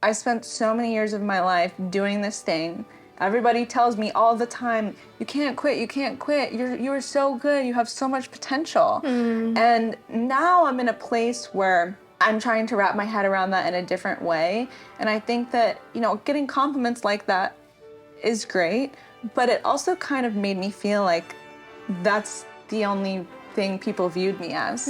I spent so many years of my life doing this thing. Everybody tells me all the time, you can't quit, you can't quit. You're so good, you have so much potential. And now I'm in a place where I'm trying to wrap my head around that in a different way. And I think that, getting compliments like that is great, but it also kind of made me feel like that's the only thing people viewed me as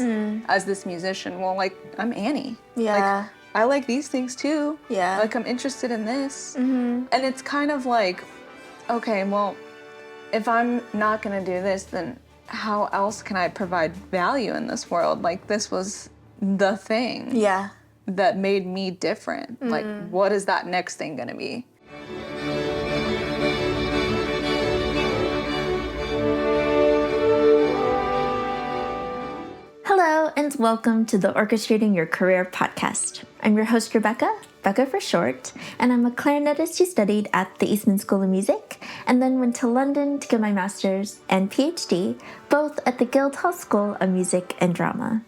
this musician. Well, like, I'm Annie. Yeah. Like, I like these things too. Yeah. Like, I'm interested in this. And it's kind of like, okay, well, if I'm not gonna do this, then how else can I provide value in this world? Like, this was the thing that made me different. Like, what is that next thing gonna be? Hello, and welcome to the Orchestrating Your Career podcast. I'm your host, Rebekah for short, and I'm a clarinetist who studied at the Eastman School of Music, and then went to London to get my master's and PhD, both at the Guildhall School of Music and Drama.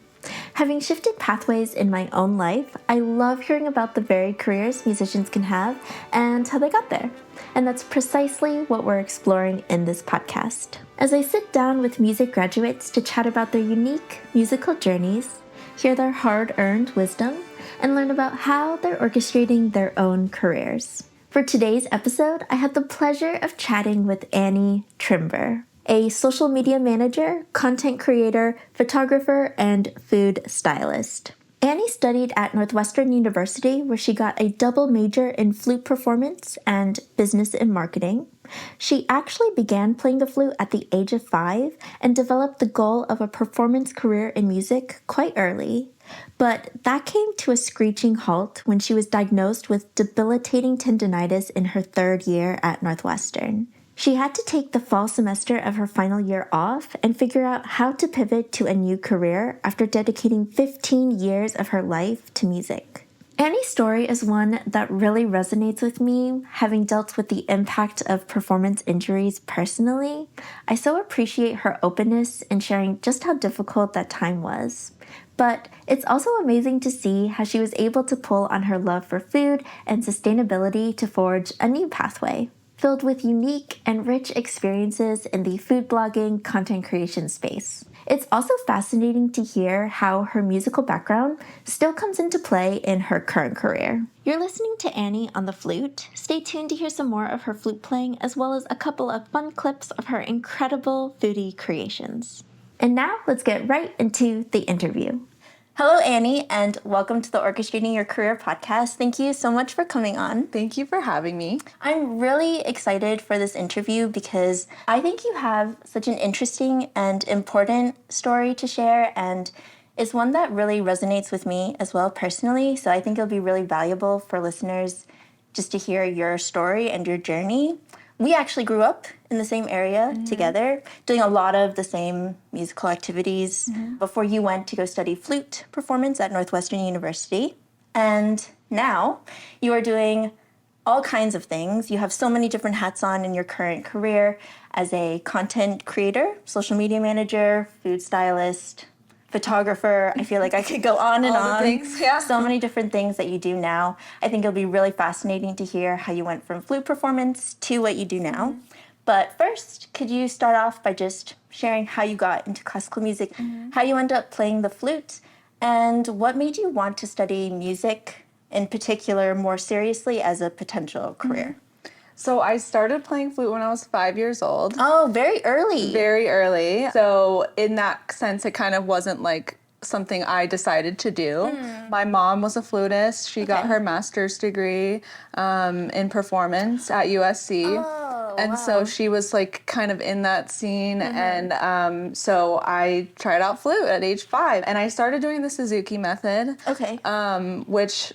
Having shifted pathways in my own life, I love hearing about the varied careers musicians can have and how they got there. And that's precisely what we're exploring in this podcast. As I sit down with music graduates to chat about their unique musical journeys, hear their hard-earned wisdom, and learn about how they're orchestrating their own careers. For today's episode, I had the pleasure of chatting with Annie Trimber, a social media manager, content creator, photographer, and food stylist. Annie studied at Northwestern University, where she got a double major in flute performance and business and marketing. She actually began playing the flute at the age of 5 and developed the goal of a performance career in music quite early. But that came to a screeching halt when she was diagnosed with debilitating tendinitis in her 3rd year at Northwestern. She had to take the fall semester of her final year off and figure out how to pivot to a new career after dedicating 15 years of her life to music. Annie's story is one that really resonates with me, having dealt with the impact of performance injuries personally. I so appreciate her openness in sharing just how difficult that time was. But it's also amazing to see how she was able to pull on her love for food and sustainability to forge a new pathway, filled with unique and rich experiences in the food blogging content creation space. It's also fascinating to hear how her musical background still comes into play in her current career. You're listening to Annie on the flute. Stay tuned to hear some more of her flute playing, as well as a couple of fun clips of her incredible foodie creations. And now let's get right into the interview. Hello, Annie, and welcome to the Orchestrating Your Career podcast. Thank you so much for coming on. Thank you for having me. I'm really excited for this interview because I think you have such an interesting and important story to share, and it's one that really resonates with me as well personally. So I think it'll be really valuable for listeners just to hear your story and your journey. We actually grew up in the same area together, doing a lot of the same musical activities before you went to go study flute performance at Northwestern University. And now you are doing all kinds of things. You have so many different hats on in your current career as a content creator, social media manager, food stylist, photographer. I feel like I could go on and on. Things, yeah. So many different things that you do now. I think it'll be really fascinating to hear how you went from flute performance to what you do now. But first, could you start off by just sharing how you got into classical music, how you ended up playing the flute, and what made you want to study music in particular more seriously as a potential career? So I started playing flute when I was 5 years old. Oh, very early. Very early. So in that sense, it kind of wasn't like something I decided to do. My mom was a flutist. She got her master's degree in performance at USC. And so she was like kind of in that scene. And so I tried out flute at age 5. And I started doing the Suzuki method. Which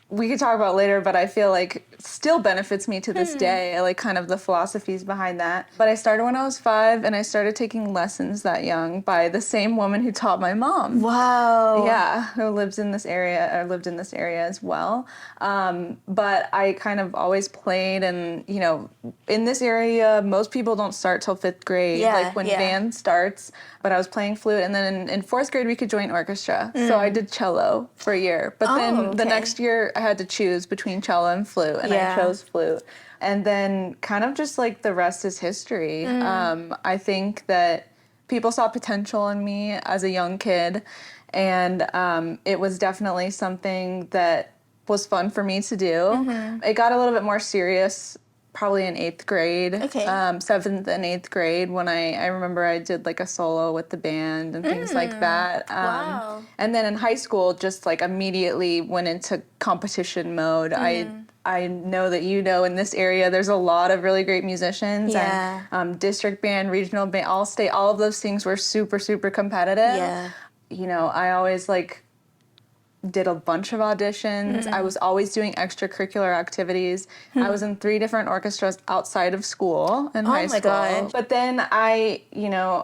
we could talk about later, but I feel like still benefits me to this day. I like kind of the philosophies behind that. But I started when I was 5, and I started taking lessons that young by the same woman who taught my mom. Wow. Yeah, who lived in this area as well. But I kind of always played, and in this area, most people don't start till 5th grade, like when band starts. But I was playing flute, and then in 4th grade we could join orchestra. So I did cello for a year. But then the next year I had to choose between cello and flute, and I chose flute. And then kind of just like the rest is history. I think that people saw potential in me as a young kid, and it was definitely something that was fun for me to do. It got a little bit more serious probably in 8th grade, 7th and 8th grade, when I remember I did like a solo with the band and things like that. Wow. And then in high school, just like immediately went into competition mode. I know that in this area, there's a lot of really great musicians, and district band, regional band, all of those things were super, super competitive. Yeah. You know, I always like did a bunch of auditions. I was always doing extracurricular activities. I was in 3 different orchestras outside of school in high school. God. But then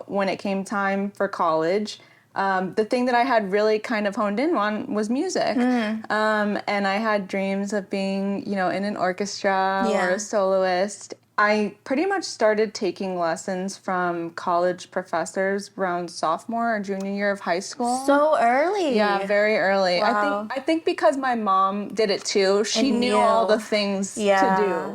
when it came time for college, the thing that I had really kind of honed in on was music. And I had dreams of being, in an orchestra or a soloist. I pretty much started taking lessons from college professors around sophomore or junior year of high school. So early. Yeah, very early. Wow. I think because my mom did it too. She knew all the things to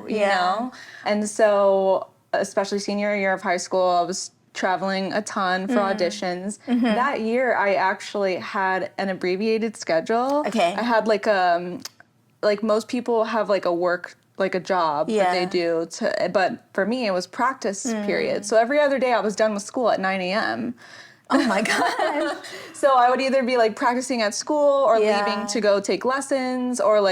do, you know? And so, especially senior year of high school, I was traveling a ton for auditions. That year, I actually had an abbreviated schedule. Okay. I had like most people have like a job that they do, but for me, it was practice period. So every other day I was done with school at 9 a.m. Oh my God. So I would either be like practicing at school or leaving to go take lessons or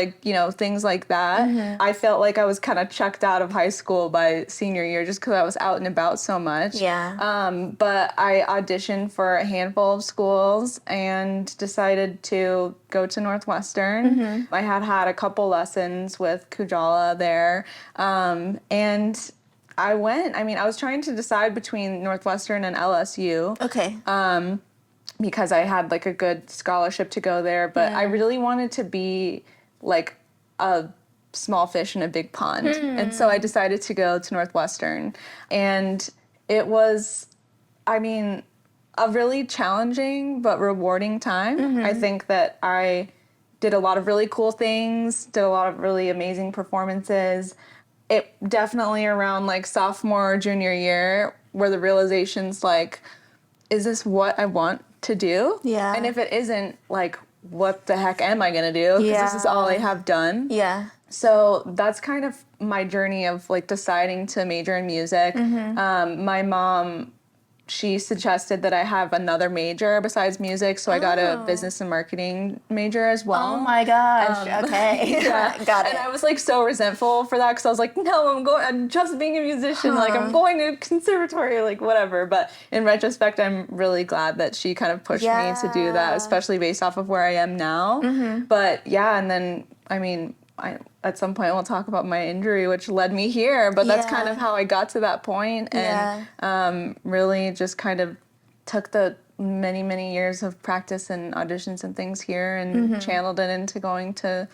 things like that. I felt like I was kind of checked out of high school by senior year just because I was out and about so much. But I auditioned for a handful of schools and decided to go to Northwestern. I had a couple lessons with Kujala there. And I went. I mean, I was trying to decide between Northwestern and LSU. Okay. Because I had like a good scholarship to go there, but I really wanted to be like a small fish in a big pond. And so I decided to go to Northwestern. And it was, a really challenging but rewarding time. I think that I did a lot of really cool things, did a lot of really amazing performances. It definitely around like sophomore or junior year where the realization's like, is this what I want to do? Yeah. And if it isn't, like, what the heck am I going to do? Because this is all I have done. Yeah. So that's kind of my journey of like deciding to major in music. My mom, she suggested that I have another major besides music, so I got a business and marketing major as well. Oh my gosh. Okay. Got it. And I was like so resentful for that because I was like, no, I'm just being a musician. Like I'm going to conservatory, like whatever. But in retrospect, I'm really glad that she kind of pushed me to do that, especially based off of where I am now. But yeah, and then at some point we'll talk about my injury, which led me here, but that's kind of how I got to that point, and really just kind of took the many, many years of practice and auditions and things here and channeled it into going to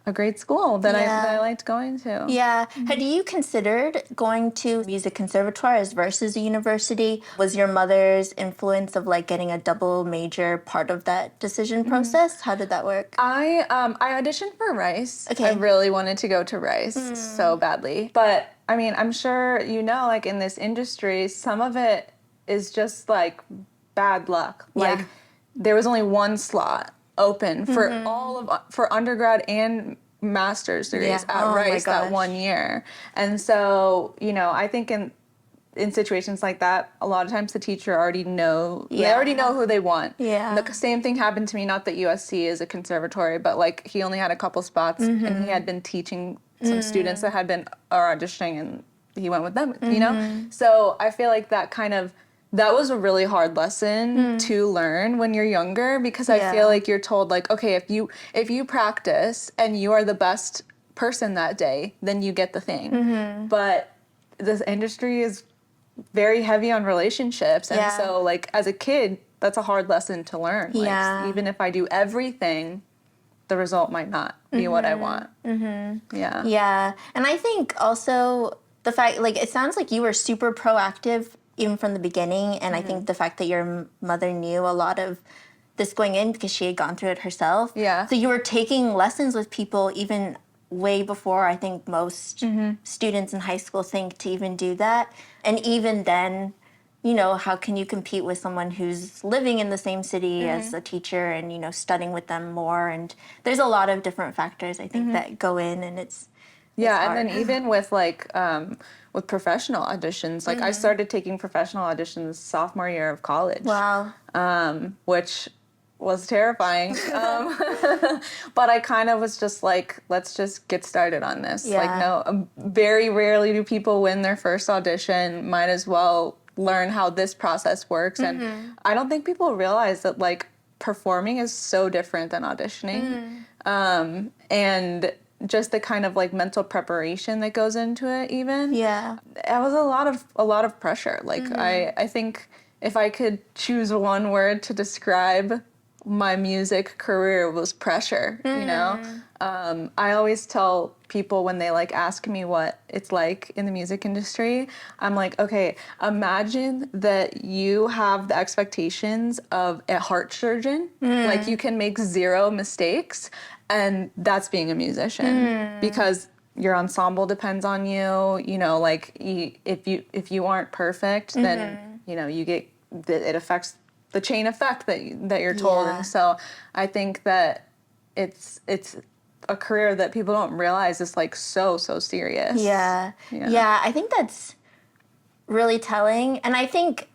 a great school that I liked going to. Yeah. Had you considered going to music conservatoires versus a university? Was your mother's influence of like getting a double major part of that decision process? How did that work? I auditioned for Rice. Okay. I really wanted to go to Rice so badly. But I'm sure like in this industry, some of it is just like bad luck. Like there was only one slot open for for undergrad and master's degrees at Rice that 1 year. And so, I think in situations like that, a lot of times the teacher already they already know who they want. Yeah. The same thing happened to me, not that USC is a conservatory, but like he only had a couple spots and he had been teaching some students that had been auditioning and he went with them, So I feel like that was a really hard lesson to learn when you're younger, because I feel like you're told like, okay, if you practice and you are the best person that day, then you get the thing. But this industry is very heavy on relationships. And so like as a kid, that's a hard lesson to learn. Like, even if I do everything, the result might not be what I want. Yeah. Yeah. And I think also the fact, like, it sounds like you were super proactive even from the beginning, and I think the fact that your mother knew a lot of this going in because she had gone through it herself. Yeah. So you were taking lessons with people even way before I think most students in high school think to even do that. And even then, you know, how can you compete with someone who's living in the same city as a teacher and, you know, studying with them more? And there's a lot of different factors, I think, that go in, and it's yeah, hard. and then even with like with professional auditions, like I started taking professional auditions sophomore year of college. Wow. Which was terrifying. But I kind of was just like, let's just get started on this. Yeah. Like, no, very rarely do people win their first audition. Might as well learn how this process works. And I don't think people realize that like performing is so different than auditioning. And just the kind of like mental preparation that goes into it even. Yeah. It was a lot of pressure. Like I think if I could choose one word to describe my music career, was pressure, you know? I always tell people when they like ask me what it's like in the music industry, I'm like, okay, imagine that you have the expectations of a heart surgeon, like you can make 0 mistakes, and that's being a musician because your ensemble depends on you, you know, like if you aren't perfect, then, you know, it affects the chain effect that you're told. Yeah. And so I think that it's a career that people don't realize is like so serious. Yeah. I think that's really telling. And I think,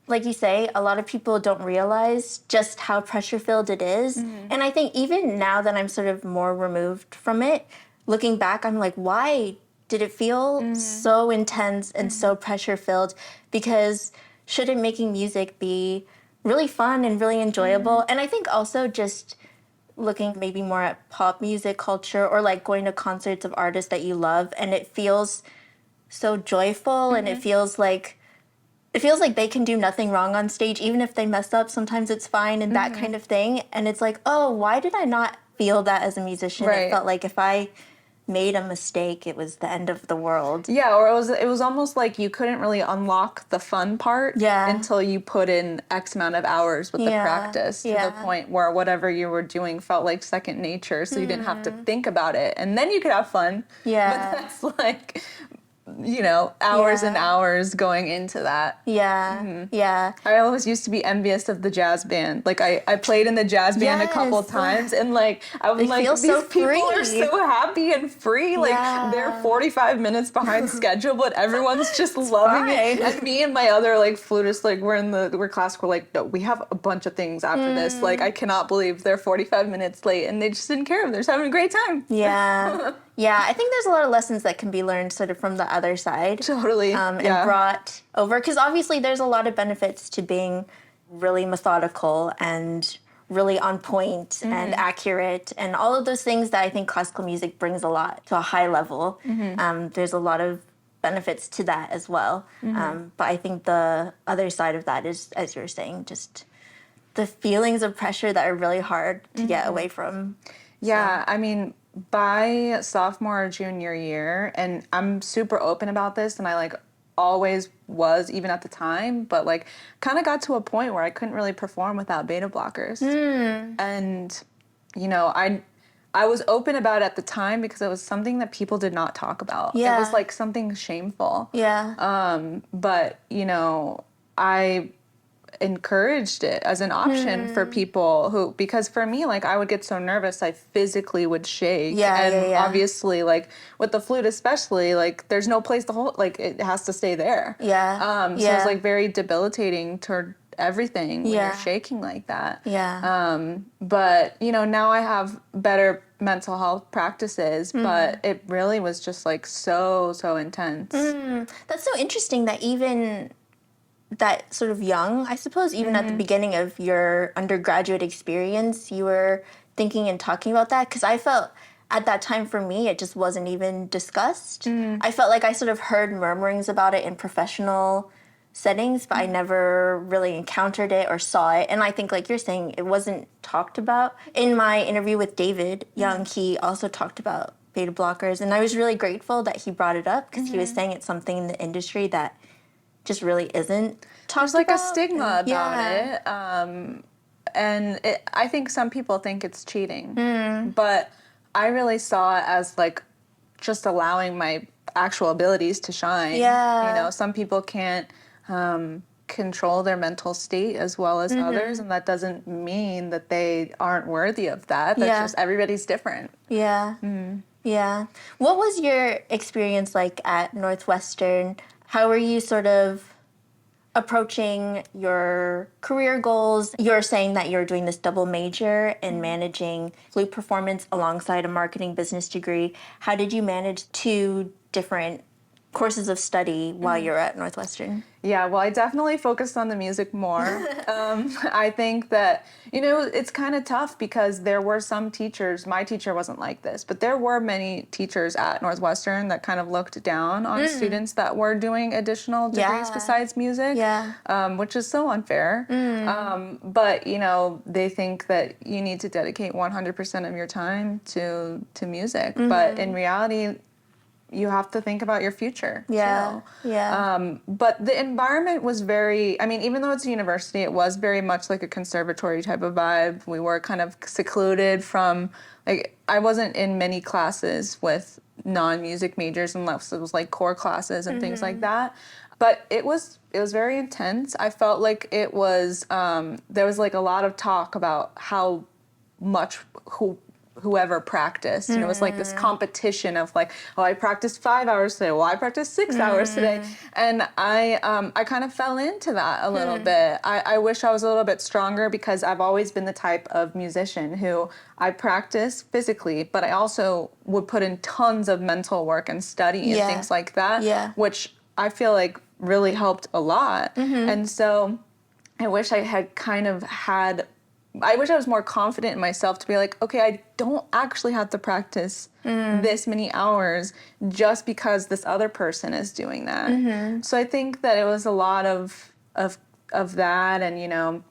like you say, a lot of people don't realize just how pressure-filled it is. And I think even now that I'm sort of more removed from it, looking back, I'm like, why did it feel so intense and so pressure-filled? Because shouldn't making music be really fun and really enjoyable? And I think also just looking maybe more at pop music culture or like going to concerts of artists that you love, and it feels so joyful and it feels like they can do nothing wrong on stage. Even if they mess up, sometimes it's fine and that kind of thing. And it's like, oh, why did I not feel that as a musician? Right. It felt like if I made a mistake, it was the end of the world. Yeah, or it was almost like you couldn't really unlock the fun part until you put in X amount of hours with the practice to the point where whatever you were doing felt like second nature, so you didn't have to think about it, and then you could have fun. Yeah. But that's like, you know, hours and hours going into that. Yeah. Yeah. I always used to be envious of the jazz band. Like I played in the jazz band a couple times, and like I was like, these so people free. are so happy and free. Like they're 45 minutes behind schedule, but everyone's just loving it. And me and my other like flutists, like we're classical. Like, no, we have a bunch of things after this. Like I cannot believe they're 45 minutes late, and they just didn't care. They're just having a great time. Yeah. Yeah, I think there's a lot of lessons that can be learned sort of from the other side. Totally. And brought over, because obviously there's a lot of benefits to being really methodical and really on point and accurate and all of those things that I think classical music brings a lot to a high level. There's a lot of benefits to that as well. But I think the other side of that is, as you were saying, just the feelings of pressure that are really hard to get away from. Yeah, I mean, by sophomore or junior year, and I'm super open about this, and I like always was even at the time, but like kind of got to a point where I couldn't really perform without beta blockers. And you know, I was open about it at the time because it was something that people did not talk about. It was like something shameful. But you know, I encouraged it as an option for people who, because for me, like I would get so nervous I physically would shake. Obviously, like with the flute especially, like there's no place to hold, like it has to stay there. So it's like very debilitating to everything when you're shaking like that. But you know, now I have better mental health practices, but it really was just like so intense. That's so interesting that even that sort of young, I suppose, even at the beginning of your undergraduate experience, you were thinking and talking about that? Because I felt at that time for me, it just wasn't even discussed. I felt like I sort of heard murmurings about it in professional settings, but I never really encountered it or saw it. And I think, like you're saying, it wasn't talked about. In my interview with David Young, he also talked about beta blockers, and I was really grateful that he brought it up because he was saying it's something in the industry that just really isn't talked There's like about. a stigma about it. And I think some people think it's cheating, but I really saw it as like just allowing my actual abilities to shine. Yeah. You know, some people can't control their mental state as well as others, and that doesn't mean that they aren't worthy of that. That's just everybody's different. Yeah. Yeah. What was your experience like at Northwestern? How were you sort of approaching your career goals? You're saying that you're doing this double major in managing flute performance alongside a marketing business degree. How did you manage two different courses of study while you're at Northwestern? Yeah, well, I definitely focused on the music more. I think that, you know, it's kind of tough because there were some teachers, my teacher wasn't like this, but there were many teachers at Northwestern that kind of looked down on students that were doing additional degrees besides music, which is so unfair. But, you know, they think that you need to dedicate 100% of your time to music. But in reality, you have to think about your future. Yeah. Too. Yeah. But the environment was very, I mean, even though it's a university, it was very much like a conservatory type of vibe. We were kind of secluded from, like, I wasn't in many classes with non-music majors unless it was like core classes and things like that. But it was very intense. I felt like it was, there was like a lot of talk about how much whoever practiced. And it was like this competition of like, oh, I practiced 5 hours today. Well, I practiced 6 hours today. And I kind of fell into that a little bit. I wish I was a little bit stronger because I've always been the type of musician who I practice physically, but I also would put in tons of mental work and study and things like that, which I feel like really helped a lot. And so I wish I had I wish I was more confident in myself to be like, okay, I don't actually have to practice this many hours just because this other person is doing that. So I think that it was a lot of that and, you know,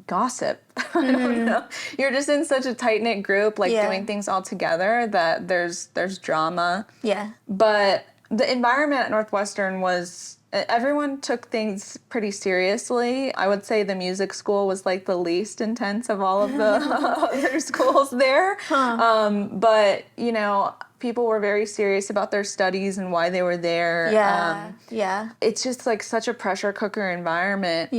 gossip. I don't know. You're just in such a tight-knit group, like doing things all together that there's drama. Yeah. But the environment at Northwestern was, everyone took things pretty seriously. I would say the music school was like the least intense of all of the other schools there. But, you know, people were very serious about their studies and why they were there. It's just like such a pressure cooker environment.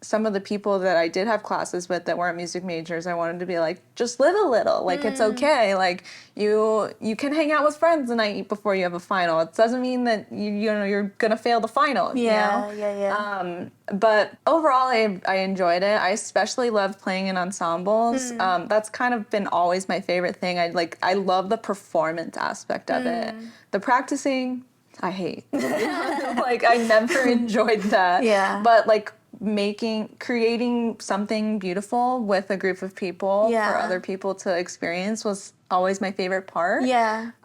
Some of the people that I did have classes with that weren't music majors, I wanted to be like, just live a little. Like, it's okay. Like, you can hang out with friends the night before you have a final. It doesn't mean that, you know, you're going to fail the final, you know? But overall, I enjoyed it. I especially loved playing in ensembles. That's kind of been always my favorite thing. I love the performance aspect of it. The practicing, I hate. Like, I never enjoyed that. But, like, creating something beautiful with a group of people for other people to experience was always my favorite part.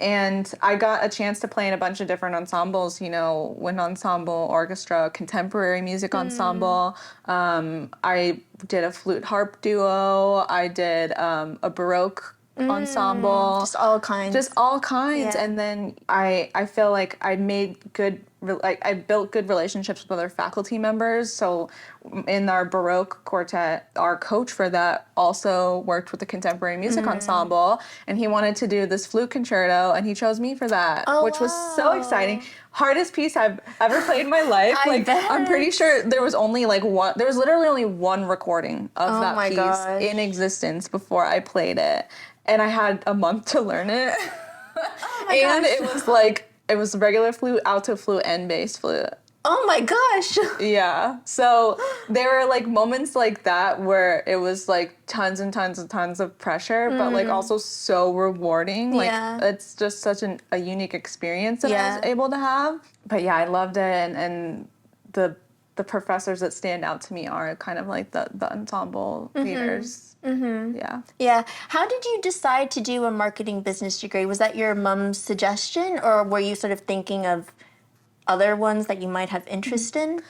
And I got a chance to play in a bunch of different ensembles, you know, wind ensemble, orchestra, contemporary music ensemble. I did a flute harp duo. I did a Baroque ensemble. Just all kinds. And then I feel like I built good relationships with other faculty members. So in our Baroque quartet, our coach for that also worked with the contemporary music ensemble, and he wanted to do this flute concerto, and he chose me for that, which was so exciting. Hardest piece I've ever played in my life. I'm pretty sure there was literally only one recording of that piece in existence before I played it. And I had a month to learn it. It was regular flute, alto flute, and bass flute. Oh my gosh. Yeah. So there were like moments like that where it was like tons and tons and tons of pressure, but like also so rewarding. Like it's just such a unique experience that I was able to have. But yeah, I loved it. And the professors that stand out to me are kind of like the ensemble leaders. Yeah. How did you decide to do a marketing business degree? Was that your mom's suggestion, or were you sort of thinking of other ones that you might have interest in?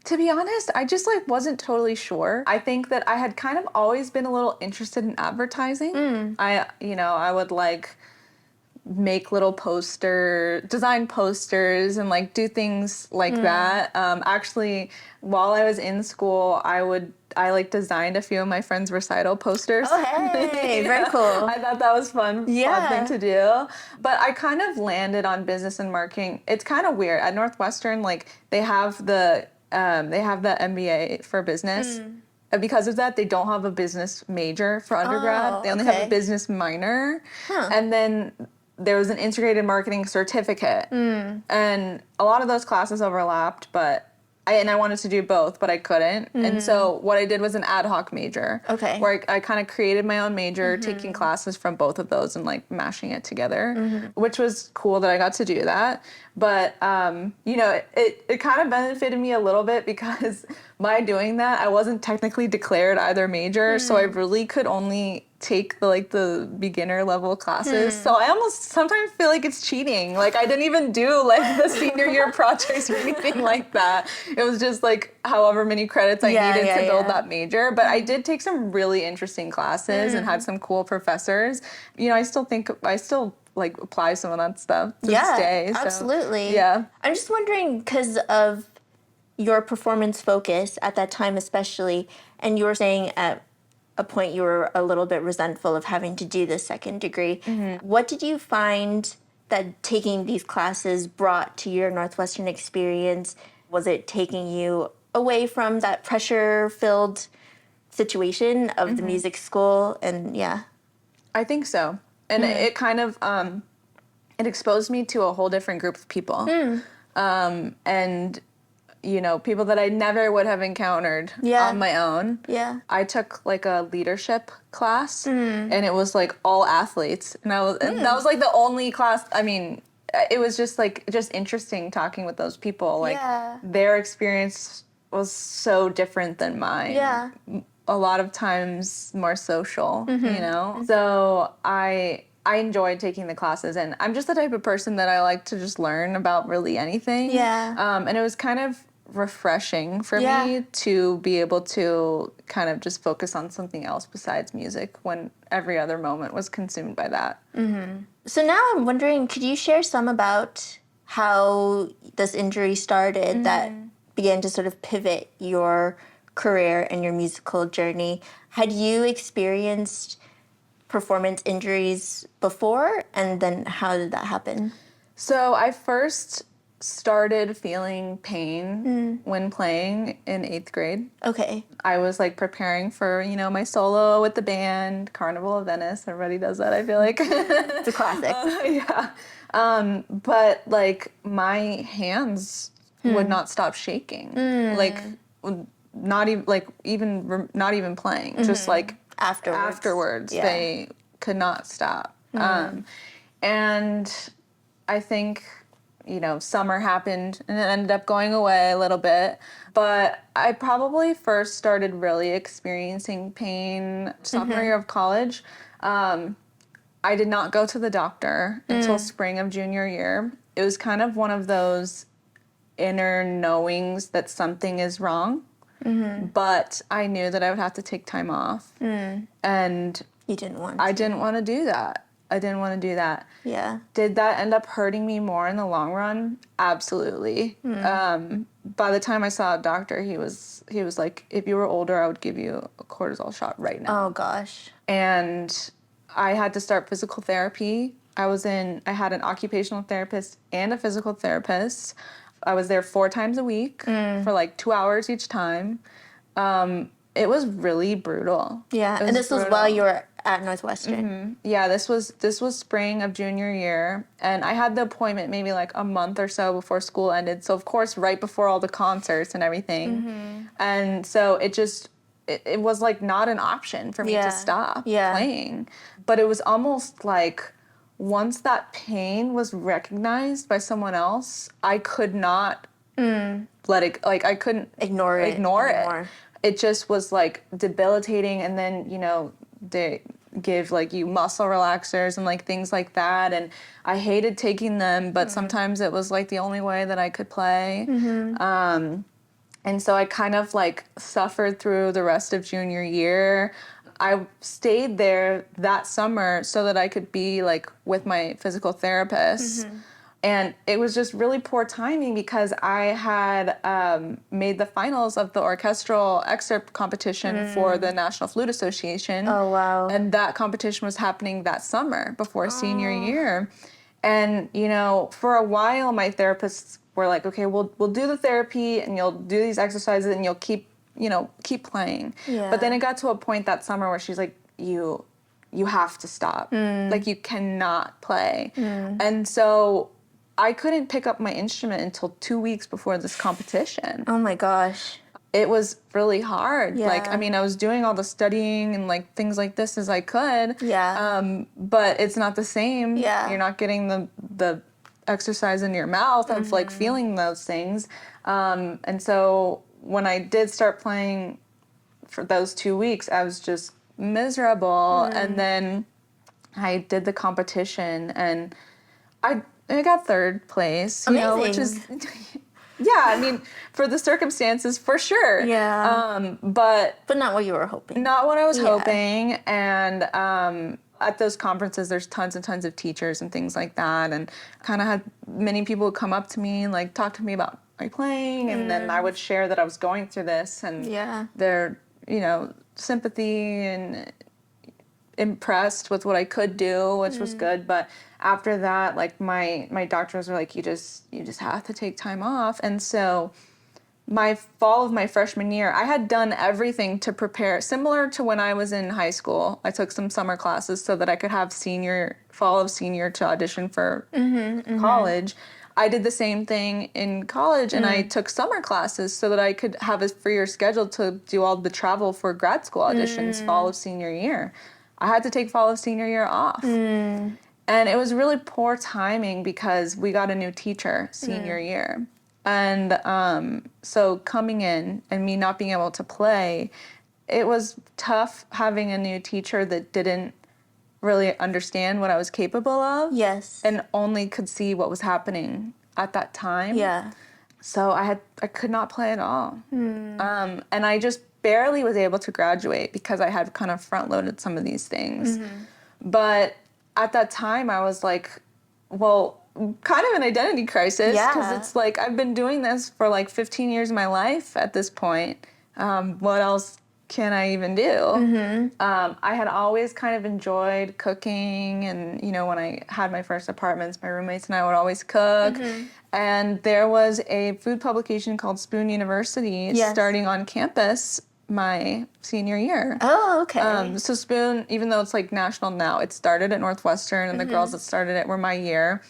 To be honest, I just like wasn't totally sure. I think that I had kind of always been a little interested in advertising. I would like make little design posters and like do things like that. Actually, while I was in school, I like designed a few of my friends' recital posters. Oh, hey, very cool. I thought that was fun thing to do. But I kind of landed on business and marketing. It's kind of weird. At Northwestern, like they have the MBA for business. Because of that, they don't have a business major for undergrad. They only have a business minor. And then there was an integrated marketing certificate. And a lot of those classes overlapped, but I wanted to do both, but I couldn't. And so what I did was an ad hoc major. Where I kind of created my own major, taking classes from both of those and like mashing it together, which was cool that I got to do that. But, you know, it kind of benefited me a little bit because by doing that, I wasn't technically declared either major. So I really could only take the beginner level classes. So I almost sometimes feel like it's cheating. Like I didn't even do like the senior year projects or anything like that. It was just like however many credits I needed to build that major. But I did take some really interesting classes and had some cool professors. You know, I still like apply some of that stuff to this day. So, Absolutely. yeah. I'm just wondering, because of your performance focus at that time especially, and you were saying at a point you were a little bit resentful of having to do this second degree. What did you find that taking these classes brought to your Northwestern experience? Was it taking you away from that pressure-filled situation of the music school? And I think so. And it kind of, it exposed me to a whole different group of people. And, you know, people that I never would have encountered on my own. I took like a leadership class and it was like all athletes. And that was like the only class, I mean, it was just interesting talking with those people. Like their experience was so different than mine. A lot of times more social, you know? So I enjoyed taking the classes, and I'm just the type of person that I like to just learn about really anything. And it was kind of refreshing for me to be able to kind of just focus on something else besides music when every other moment was consumed by that. So now I'm wondering, could you share some about how this injury started that began to sort of pivot your career and your musical journey? Had you experienced performance injuries before, and then how did that happen? So I first started feeling pain when playing in 8th grade. I was like preparing for, you know, my solo with the band, Carnival of Venice. Everybody does that, I feel like. It's a classic. But like my hands would not stop shaking. Like not even playing, just like afterwards they could not stop. And I think, you know, summer happened and it ended up going away a little bit. But I probably first started really experiencing pain sophomore year of college. I did not go to the doctor until spring of junior year. It was kind of one of those inner knowings that something is wrong. But I knew that I would have to take time off. And you didn't want to. I didn't want to do that. Did that end up hurting me more in the long run? Absolutely. By the time I saw a doctor, he was like, if you were older, I would give you a cortisol shot right now. Oh gosh. And I had to start physical therapy. I had an occupational therapist and a physical therapist. I was there 4 times a week for like 2 hours each time. It was really brutal. And this was while you were at Northwestern. Yeah, this was spring of junior year, and I had the appointment maybe like a month or so before school ended. So of course, right before all the concerts and everything, and so it was like not an option for me to stop playing. But it was almost like once that pain was recognized by someone else, I could not let it. Like I couldn't ignore it. It just was like debilitating, and then, you know, they give like you muscle relaxers and like things like that, and I hated taking them, but sometimes it was like the only way that I could play. And so I kind of like suffered through the rest of junior year. I stayed there that summer so that I could be like with my physical therapist. And it was just really poor timing because I had made the finals of the orchestral excerpt competition for the National Flute Association. Oh, wow. And that competition was happening that summer before senior year. And, you know, for a while, my therapists were like, okay, we'll do the therapy and you'll do these exercises and you'll keep playing. Yeah. But then it got to a point that summer where she's like, you have to stop. Like, you cannot play. And so I couldn't pick up my instrument until 2 weeks before this competition. Oh my gosh. It was really hard. Yeah. Like, I mean, I was doing all the studying and like things like this as I could. Yeah. But it's not the same. Yeah. You're not getting the exercise in your mouth of like feeling those things. And so when I did start playing for those 2 weeks, I was just miserable. And then I did the competition and I got third place, you know, which is, yeah, I mean, for the circumstances, for sure. Yeah. But not what you were hoping. not what I was hoping. And at those conferences, there's tons and tons of teachers and things like that. And kind of had many people come up to me and like talk to me about my playing. And then I would share that I was going through this and their, you know, sympathy and impressed with what I could do, which was good. But after that, like my doctors were like, you just have to take time off. And so my fall of my freshman year, I had done everything to prepare, similar to when I was in high school. I took some summer classes so that I could have fall of senior to audition for college. I did the same thing in college, and I took summer classes so that I could have a freer schedule to do all the travel for grad school auditions fall of senior year. I had to take fall of senior year off. And it was really poor timing because we got a new teacher senior year. And so coming in and me not being able to play, it was tough having a new teacher that didn't really understand what I was capable of. Yes. And only could see what was happening at that time. Yeah. So I could not play at all. And I just barely was able to graduate because I had kind of front-loaded some of these things. But at that time, I was like, well, kind of an identity crisis. Because it's like, I've been doing this for like 15 years of my life at this point. What else can I even do? I had always kind of enjoyed cooking. And, you know, when I had my first apartments, my roommates and I would always cook. And there was a food publication called Spoon University starting on campus my senior year. Oh, okay. So Spoon, even though it's like national now, it started at Northwestern, and the girls that started it were my year.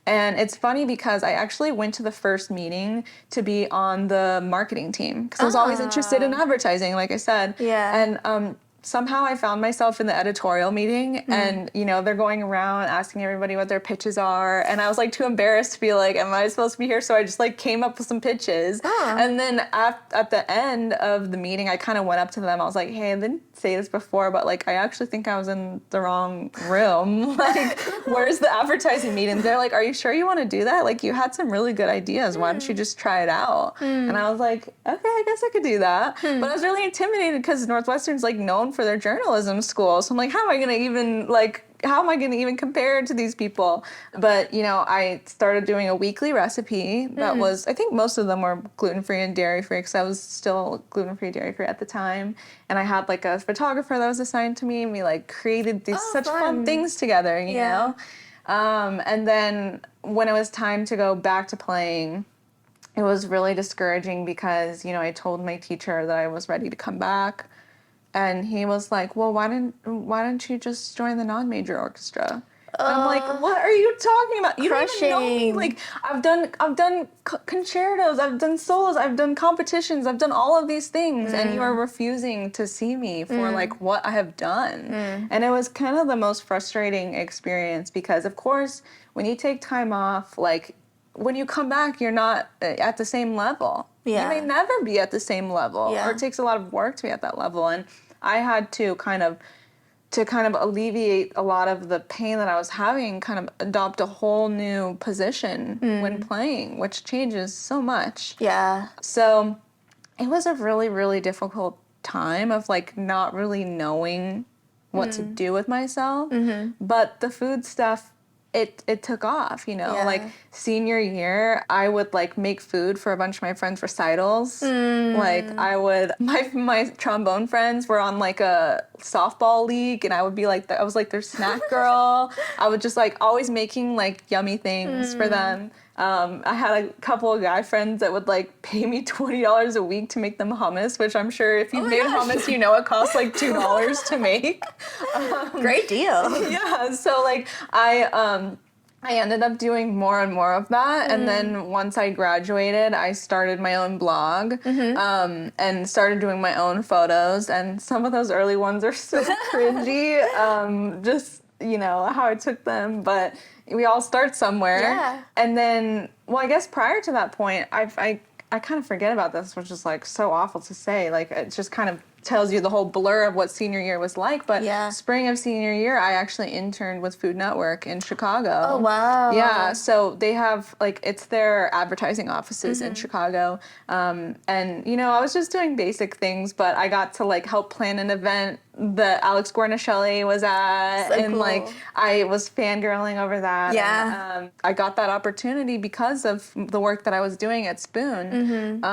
And it's funny because I actually went to the first meeting to be on the marketing team because I was always interested in advertising, like I said. Yeah. And somehow I found myself in the editorial meeting, and, you know, they're going around asking everybody what their pitches are. And I was like too embarrassed to be like, am I supposed to be here? So I just like came up with some pitches. And then at the end of the meeting, I kind of went up to them. I was like, hey, I didn't say this before, but like, I actually think I was in the wrong room. Like, where's the advertising meeting? They're like, are you sure you want to do that? Like, you had some really good ideas. Why don't you just try it out? And I was like, okay, I guess I could do that. But I was really intimidated because Northwestern's like known for their journalism school. So I'm like, how am I going to even compare to these people? But, you know, I started doing a weekly recipe that was, I think most of them were gluten-free and dairy-free because I was still gluten-free, dairy-free at the time. And I had like a photographer that was assigned to me, and we like created these such fun things together, you know? And then when it was time to go back to playing, it was really discouraging because, you know, I told my teacher that I was ready to come back. And he was like, well, why don't you just join the non-major orchestra? And I'm like, what are you talking about? You don't even know me. Like, I've done concertos, I've done solos, I've done competitions, I've done all of these things, and you are refusing to see me for like what I have done. And it was kind of the most frustrating experience because, of course, when you take time off, like when you come back, you're not at the same level. You may never be at the same level, or it takes a lot of work to be at that level. And I had to kind of alleviate a lot of the pain that I was having, kind of adopt a whole new position when playing, which changes so much. Yeah. So it was a really, really difficult time of like not really knowing what to do with myself. But the food stuff, it took off, you know, like senior year, I would like make food for a bunch of my friends' recitals. Like I would, my trombone friends were on like a softball league, and I would be like, I was like their snack girl. I would just like always making like yummy things for them. I had a couple of guy friends that would like pay me $20 a week to make them hummus, which I'm sure if you've made hummus, you know it costs like $2 to make. Great deal. Yeah, so like I ended up doing more and more of that, and then once I graduated, I started my own blog, and started doing my own photos, and some of those early ones are so cringy, just, you know, how I took them, but we all start somewhere. Yeah. And then, well, I guess prior to that point, I kind of forget about this, which is like so awful to say, like it just kind of tells you the whole blur of what senior year was like. But spring of senior year, I actually interned with Food Network in Chicago. Oh, wow. Yeah, so they have like, it's their advertising offices in Chicago. And you know, I was just doing basic things, but I got to like help plan an event that Alex Guarnaschelli was at, and cool. like I was fangirling over that. Yeah. And, I got that opportunity because of the work that I was doing at Spoon.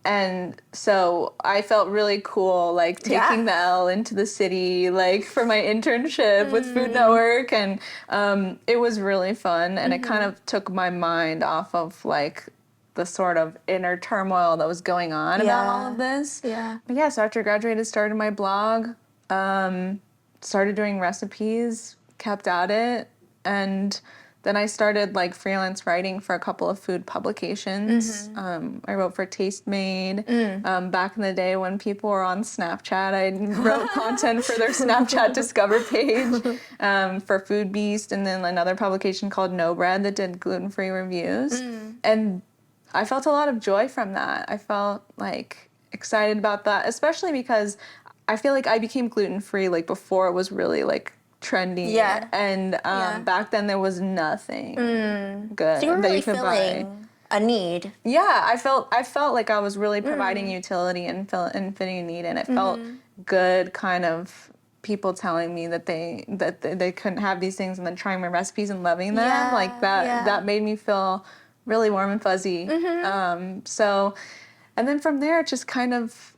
And so I felt really cool, like taking the L into the city, like for my internship with Food Network, and it was really fun, and it kind of took my mind off of like the sort of inner turmoil that was going on about all of this. Yeah. But yeah, so after I graduated, started my blog, started doing recipes, kept at it, and then I started like freelance writing for a couple of food publications. I wrote for Taste Made. Back in the day when people were on Snapchat, I wrote content for their Snapchat Discover page, for Food Beast, and then another publication called No Bread that did gluten-free reviews. And I felt a lot of joy from that. I felt like excited about that, especially because I feel like I became gluten-free like before it was really like trendy. Yeah. And back then there was nothing good So you were that really you could buy. filling a need. Yeah, I felt like I was really providing utility and fitting a need, and it felt good, kind of people telling me that they couldn't have these things, and then trying my recipes and loving them. Yeah, Like that made me feel really warm and fuzzy. So, and then from there it just kind of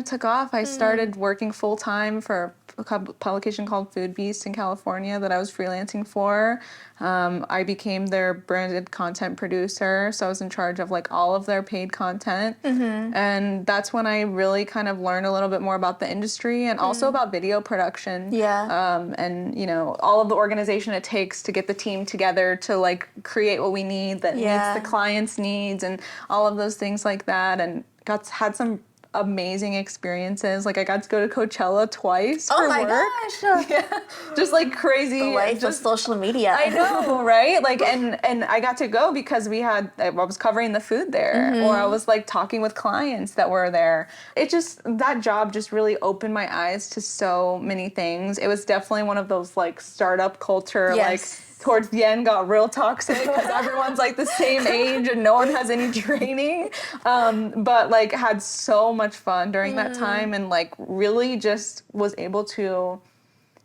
took off. I started working full time for a publication called Food Beast in California that I was freelancing for. I became their branded content producer, so I was in charge of like all of their paid content. And that's when I really kind of learned a little bit more about the industry, and also about video production. And you know, all of the organization it takes to get the team together to like create what we need that meets the client's needs, and all of those things like that. And had some amazing experiences. Like I got to go to Coachella twice for work. Gosh. Yeah, just like crazy. The life of social media. I know, right? Like, and I got to go because I was covering the food there, or I was like talking with clients that were there. That job just really opened my eyes to so many things. It was definitely one of those like startup culture, like towards the end got real toxic because everyone's like the same age and no one has any training. But like had so much fun during that time, and like really just was able to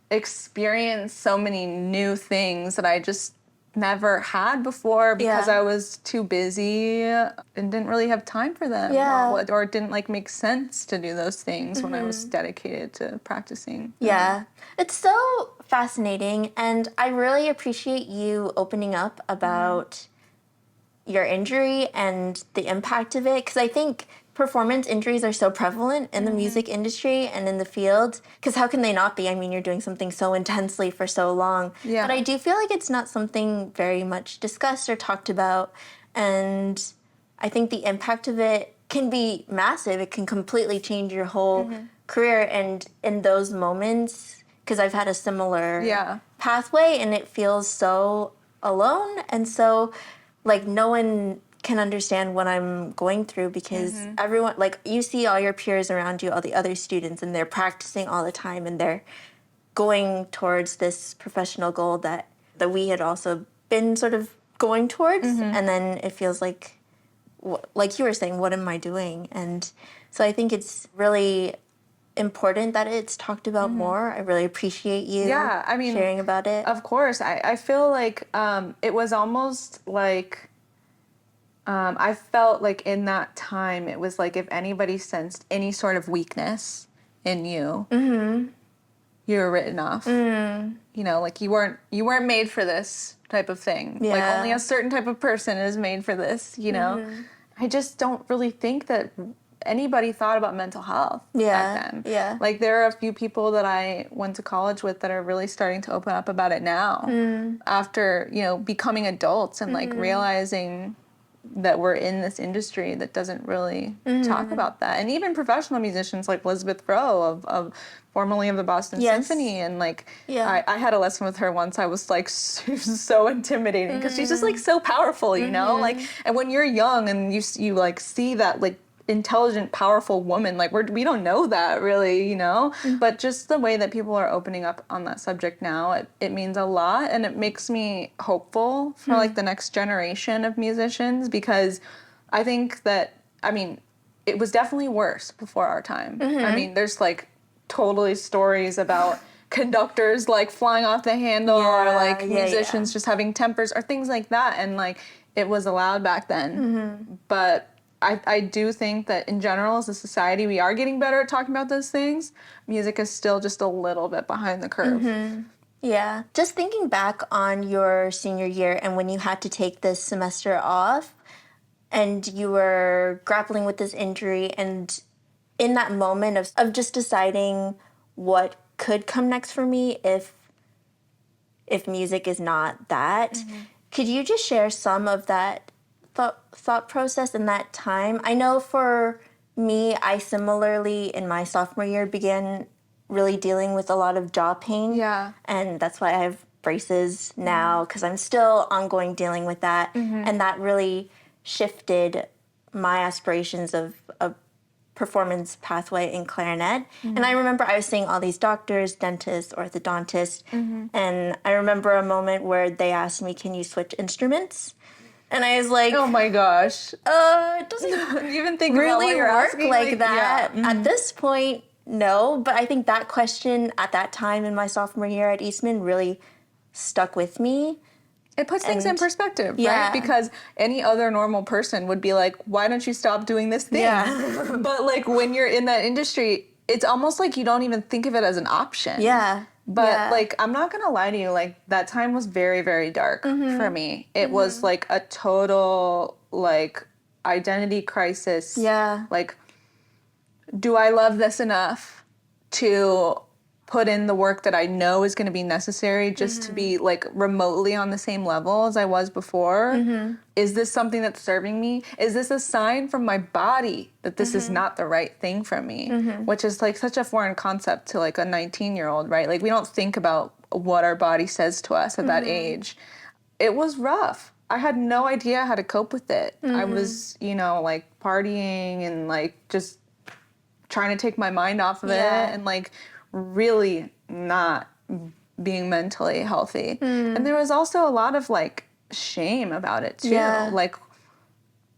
experience so many new things that I just never had before because I was too busy and didn't really have time for them, or it didn't like make sense to do those things when I was dedicated to practicing. It's so fascinating, and I really appreciate you opening up about your injury and the impact of it, because I think performance injuries are so prevalent in the music industry and in the field, because how can they not be? I mean, you're doing something so intensely for so long. But I do feel like it's not something very much discussed or talked about, and I think the impact of it can be massive. It can completely change your whole career, and in those moments, because I've had a similar pathway, and it feels so alone, and so like no one can understand what I'm going through, because everyone, like you see all your peers around you, all the other students, and they're practicing all the time, and they're going towards this professional goal that we had also been sort of going towards, and then it feels like like you were saying, what am I doing? And so I think it's really important that it's talked about more. I really appreciate you sharing about it. Of course. I feel like it was almost like I felt like in that time it was like if anybody sensed any sort of weakness in you, you were written off. You know, like you weren't made for this type of thing. Yeah. Like only a certain type of person is made for this, you know. I just don't really think that anybody thought about mental health back then. Yeah. Like there are a few people that I went to college with that are really starting to open up about it now after, you know, becoming adults and like realizing that we're in this industry that doesn't really talk about that. And even professional musicians like Elizabeth Rowe of formerly of the Boston Symphony, and like I had a lesson with her once. I was like so intimidating because she's just like so powerful, you know, like, and when you're young and you like see that like intelligent, powerful woman, like we don't know that really, you know, but just the way that people are opening up on that subject now, it means a lot, and it makes me hopeful for like the next generation of musicians, because I think that, I mean, it was definitely worse before our time. I mean, there's like totally stories about conductors like flying off the handle or like musicians just having tempers or things like that, and like it was allowed back then. But I do think that in general as a society we are getting better at talking about those things. Music is still just a little bit behind the curve. Yeah. Just thinking back on your senior year and when you had to take this semester off and you were grappling with this injury, and in that moment of just deciding what could come next for me if music is not that, could you just share some of that thought process in that time? I know for me, I similarly in my sophomore year began really dealing with a lot of jaw pain. Yeah. And that's why I have braces now, because I'm still ongoing dealing with that. And that really shifted my aspirations of a performance pathway in clarinet. And I remember I was seeing all these doctors, dentists, orthodontists, and I remember a moment where they asked me, can you switch instruments? And I was like, oh my gosh. It doesn't even think really about what you're work asking, like that. Yeah. At this point, no. But I think that question at that time in my sophomore year at Eastman really stuck with me. It puts things in perspective, Yeah. right? Because any other normal person would be like, why don't you stop doing this thing? Yeah. But like when you're in that industry, it's almost like you don't even think of it as an option. Yeah. But like, I'm not gonna lie to you, like that time was very, very dark for me. It was like a total like identity crisis. Yeah. Like, do I love this enough to put in the work that I know is going to be necessary just to be like remotely on the same level as I was before? Is this something that's serving me? Is this a sign from my body that this is not the right thing for me? Which is like such a foreign concept to like a 19-year-old, right? Like we don't think about what our body says to us at that age. It was rough. I had no idea how to cope with it. I was, you know, like partying and like just trying to take my mind off of it and like really not being mentally healthy. And there was also a lot of like shame about it too. Like,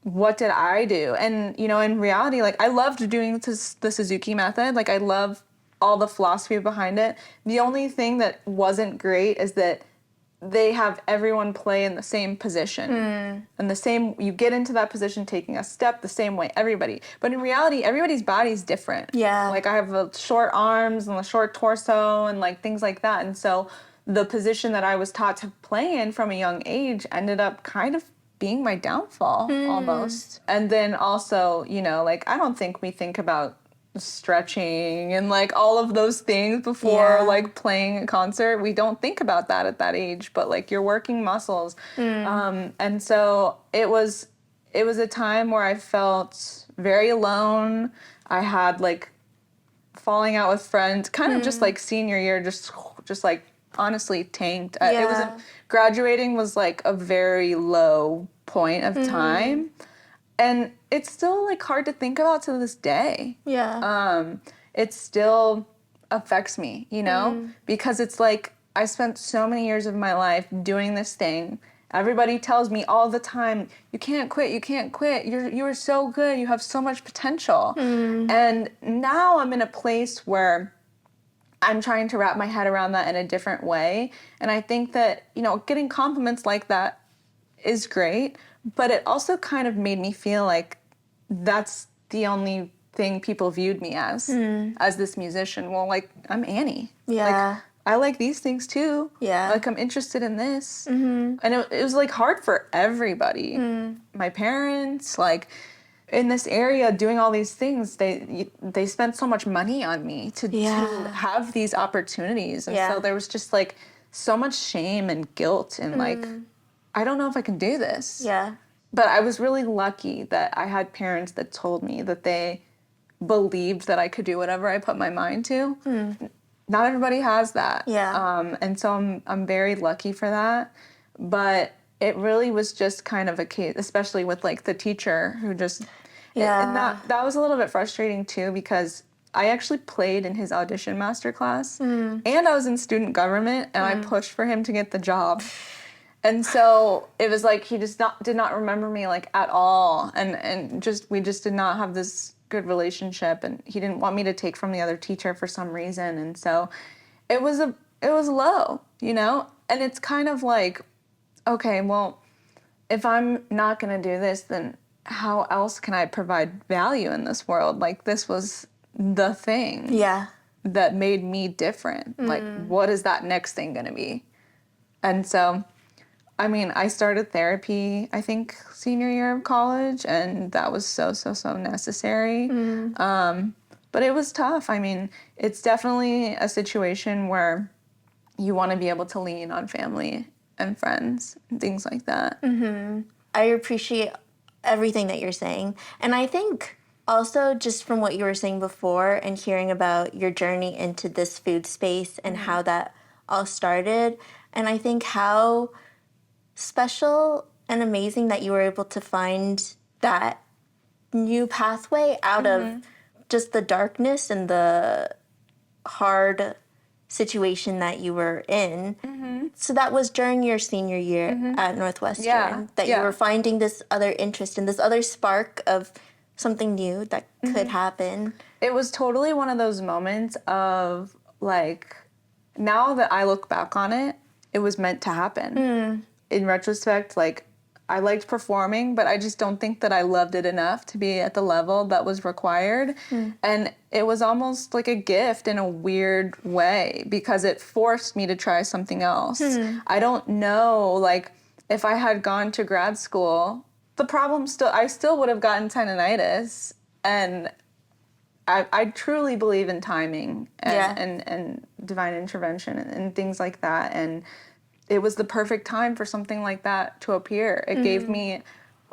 what did I do? And, you know, in reality, like I loved doing the Suzuki method. Like I love all the philosophy behind it. The only thing that wasn't great is that they have everyone play in the same position. And the same, you get into that position taking a step the same way, everybody. But in reality, everybody's body's different. Yeah. Like I have the short arms and the short torso and like things like that. And so the position that I was taught to play in from a young age ended up kind of being my downfall almost. And then also, you know, like I don't think we think about stretching and like all of those things before like playing a concert. We don't think about that at that age, but like you're working muscles. And so it was a time where I felt very alone. I had like falling out with friends, kind of just like senior year, just like honestly tanked. It was graduating was like a very low point of time. And it's still like hard to think about to this day. It still affects me, you know, because it's like I spent so many years of my life doing this thing everybody tells me all the time, you can't quit, you can't quit. You are so good. You have so much potential. And now I'm in a place where I'm trying to wrap my head around that in a different way. And I think that, getting compliments like that is great, but it also kind of made me feel like that's the only thing people viewed me as this musician. Well, like, I'm Annie. Yeah. Like, I like these things too. Yeah. Like, I'm interested in this. And it was like hard for everybody. My parents, like, in this area doing all these things, they spent so much money on me to have these opportunities. And so there was just like so much shame and guilt and like, I don't know if I can do this. Yeah. But I was really lucky that I had parents that told me that they believed that I could do whatever I put my mind to. Not everybody has that. Yeah. And so I'm very lucky for that. But it really was just kind of a case, especially with like the teacher who just, and that was a little bit frustrating too, because I actually played in his audition masterclass and I was in student government and I pushed for him to get the job. And so it was like he just did not remember me like at all, and we just did not have this good relationship, and he didn't want me to take from the other teacher for some reason, and so it was low, and it's kind of like, okay, well, if I'm not gonna do this, then how else can I provide value in this world? Like, this was the thing that made me different. Like, what is that next thing gonna be? And so, I mean, I started therapy, I think, senior year of college, and that was so necessary. But it was tough. I mean, it's definitely a situation where you want to be able to lean on family and friends and things like that. I appreciate everything that you're saying. And I think also just from what you were saying before and hearing about your journey into this food space and how that all started, and I think how special and amazing that you were able to find that new pathway out of just the darkness and the hard situation that you were in. So that was during your senior year at Northwestern that you were finding this other interest and this other spark of something new that could happen. It was totally one of those moments of like, now that I look back on it, it was meant to happen. In retrospect, like, I liked performing, but I just don't think that I loved it enough to be at the level that was required. And it was almost like a gift in a weird way because it forced me to try something else. I don't know, like, if I had gone to grad school, I still would have gotten tendinitis. And I truly believe in timing and divine intervention and things like that. And it was the perfect time for something like that to appear. It gave me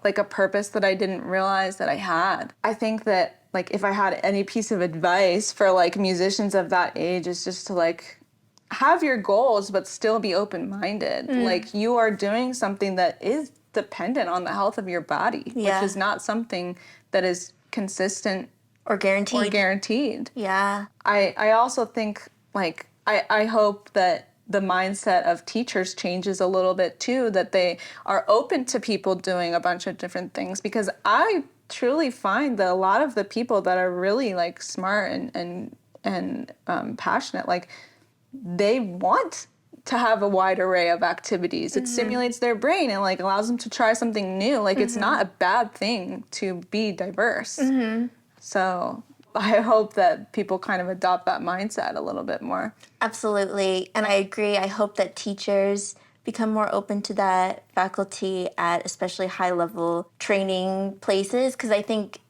like a purpose that I didn't realize that I had. I think that like if I had any piece of advice for like musicians of that age is just to like have your goals but still be open-minded. Like, you are doing something that is dependent on the health of your body, which is not something that is consistent or guaranteed. Yeah. I also think like I hope that the mindset of teachers changes a little bit too, that they are open to people doing a bunch of different things, because I truly find that a lot of the people that are really like smart and passionate, like, they want to have a wide array of activities. It stimulates their brain and like allows them to try something new. Like, it's not a bad thing to be diverse. So I hope that people kind of adopt that mindset a little bit more. Absolutely. And I agree. I hope that teachers become more open to that, faculty at especially high-level training places, because I think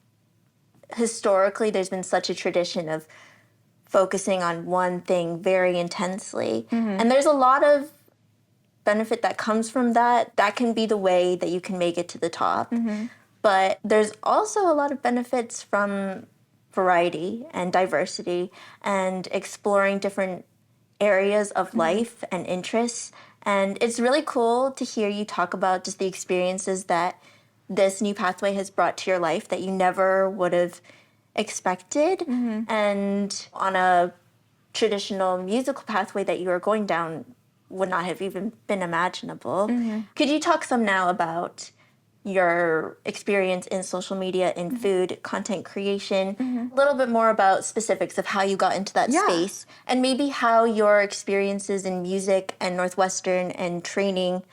historically there's been such a tradition of focusing on one thing very intensely. And there's a lot of benefit that comes from that. That can be the way that you can make it to the top. But there's also a lot of benefits from variety and diversity and exploring different areas of life and interests. And it's really cool to hear you talk about just the experiences that this new pathway has brought to your life that you never would have expected. And on a traditional musical pathway that you were going down, would not have even been imaginable. Could you talk some now about your experience in social media, in food, content creation, a little bit more about specifics of how you got into that space, and maybe how your experiences in music and Northwestern and training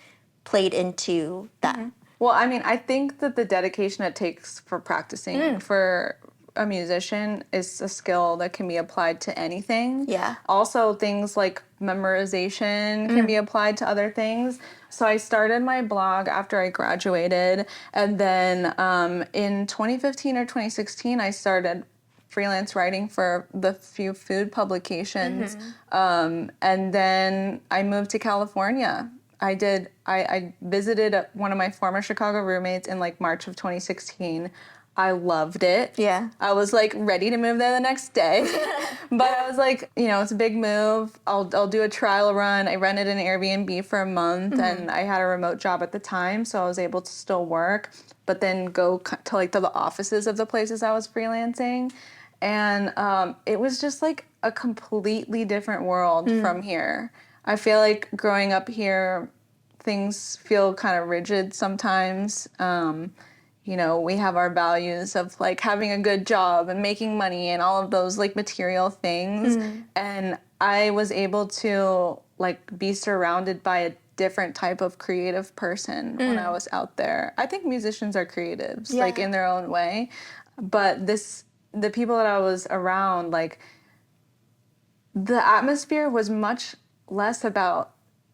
played into that? Well, I mean, I think that the dedication it takes for practicing for a musician is a skill that can be applied to anything. Yeah. Also, things like memorization can be applied to other things. So I started my blog after I graduated, and then in 2015 or 2016, I started freelance writing for the few food publications, and then I moved to California. I visited one of my former Chicago roommates in like March of 2016. I loved it. Yeah. I was like ready to move there the next day. But I was like, you know, it's a big move. I'll do a trial run. I rented an Airbnb for a month and I had a remote job at the time, so I was able to still work, but then go to like to the offices of the places I was freelancing. And it was just like a completely different world from here. I feel like growing up here, things feel kind of rigid sometimes. You know, we have our values of like having a good job and making money and all of those like material things. And I was able to like be surrounded by a different type of creative person when I was out there. I think musicians are creatives, like in their own way. But the people that I was around, like the atmosphere was much less about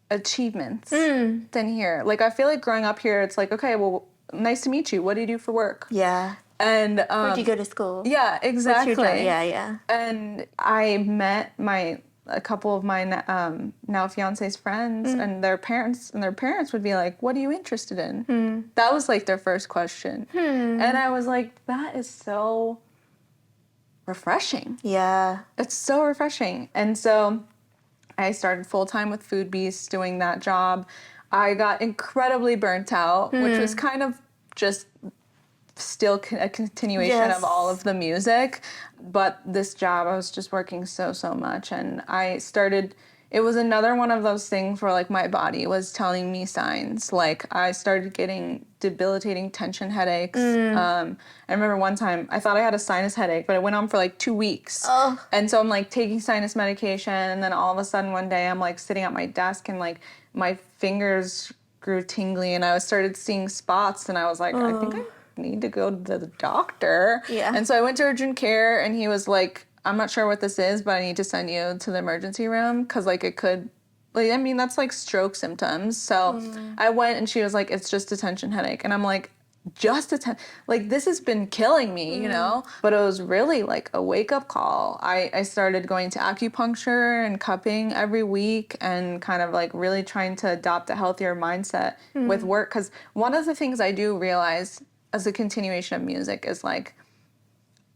achievements than here. Like I feel like growing up here, it's like, okay, well, nice to meet you. What do you do for work? Yeah. And Where'd you go to school? Yeah, exactly. What's your job? Yeah. And I met a couple of my now fiance's friends and their parents would be like, what are you interested in? That was like their first question. And I was like, that is so refreshing. Yeah. It's so refreshing. And so I started full-time with Food Beast doing that job. I got incredibly burnt out, which was kind of just still a continuation of all of the music. But this job, I was just working so much. And it was another one of those things where like my body was telling me signs. Like I started getting debilitating tension headaches. I remember one time I thought I had a sinus headache, but it went on for like 2 weeks. And so I'm like taking sinus medication, and then all of a sudden one day I'm like sitting at my desk and like my fingers grew tingly and I started seeing spots, and I was like, I think I need to go to the doctor. Yeah. And so I went to urgent care, and he was like, I'm not sure what this is, but I need to send you to the emergency room because like it could, like, I mean, that's like stroke symptoms. So I went, and she was like, it's just a tension headache. And I'm like, just like this has been killing me, you know? But it was really like a wake-up call. I started going to acupuncture and cupping every week and kind of like really trying to adopt a healthier mindset with work. Because one of the things I do realize as a continuation of music is like,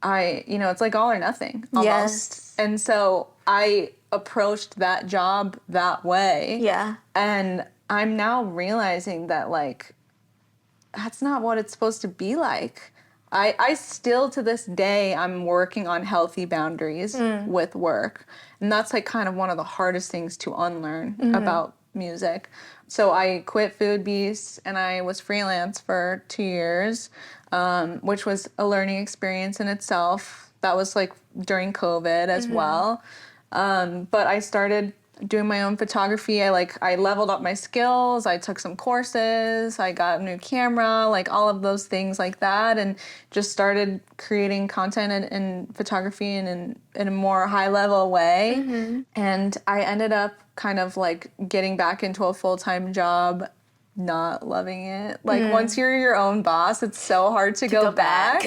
it's like all or nothing almost. Yes. And so I approached that job that way. Yeah. And I'm now realizing that like, that's not what it's supposed to be like. I still to this day, I'm working on healthy boundaries with work. And that's like kind of one of the hardest things to unlearn about music. So I quit Food Beast and I was freelance for 2 years, which was a learning experience in itself. That was like during COVID as well. But I started doing my own photography. I leveled up my skills. I took some courses. I got a new camera, like all of those things like that, and just started creating content in photography and in a more high level way. And I ended up kind of like getting back into a full-time job, not loving it. Like once you're your own boss, it's so hard to go back.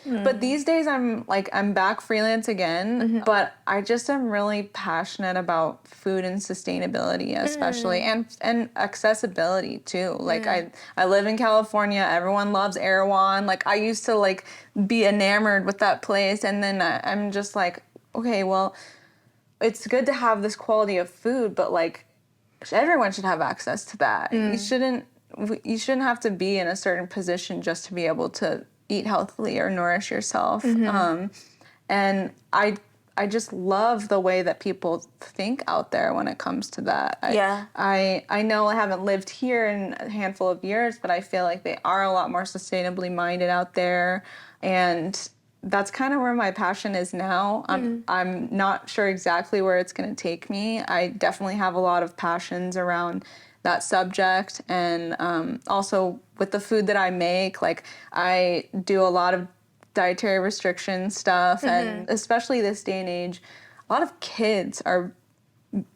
But these days I'm back freelance again, but I just am really passionate about food and sustainability especially and accessibility too. Like I live in California, everyone loves Erewhon. Like I used to like be enamored with that place, and then I'm just like, okay, well, it's good to have this quality of food, but like everyone should have access to that. You shouldn't have to be in a certain position just to be able to eat healthily or nourish yourself. And I just love the way that people think out there when it comes to that. I know I haven't lived here in a handful of years, but I feel like they are a lot more sustainably minded out there. And that's kind of where my passion is now. I'm not sure exactly where it's going to take me. I definitely have a lot of passions around that subject, and also with the food that I make, like I do a lot of dietary restriction stuff, and especially this day and age, a lot of kids are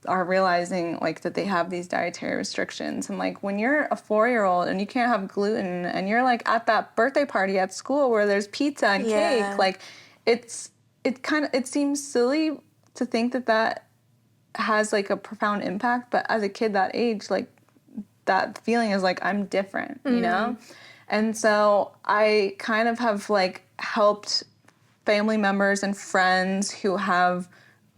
realizing like that they have these dietary restrictions. And like when you're a 4-year-old and you can't have gluten, and you're like at that birthday party at school where there's pizza and cake, like it seems silly to think that has like a profound impact, but as a kid that age, like that feeling is like I'm different, you know? And so I kind of have like helped family members and friends who have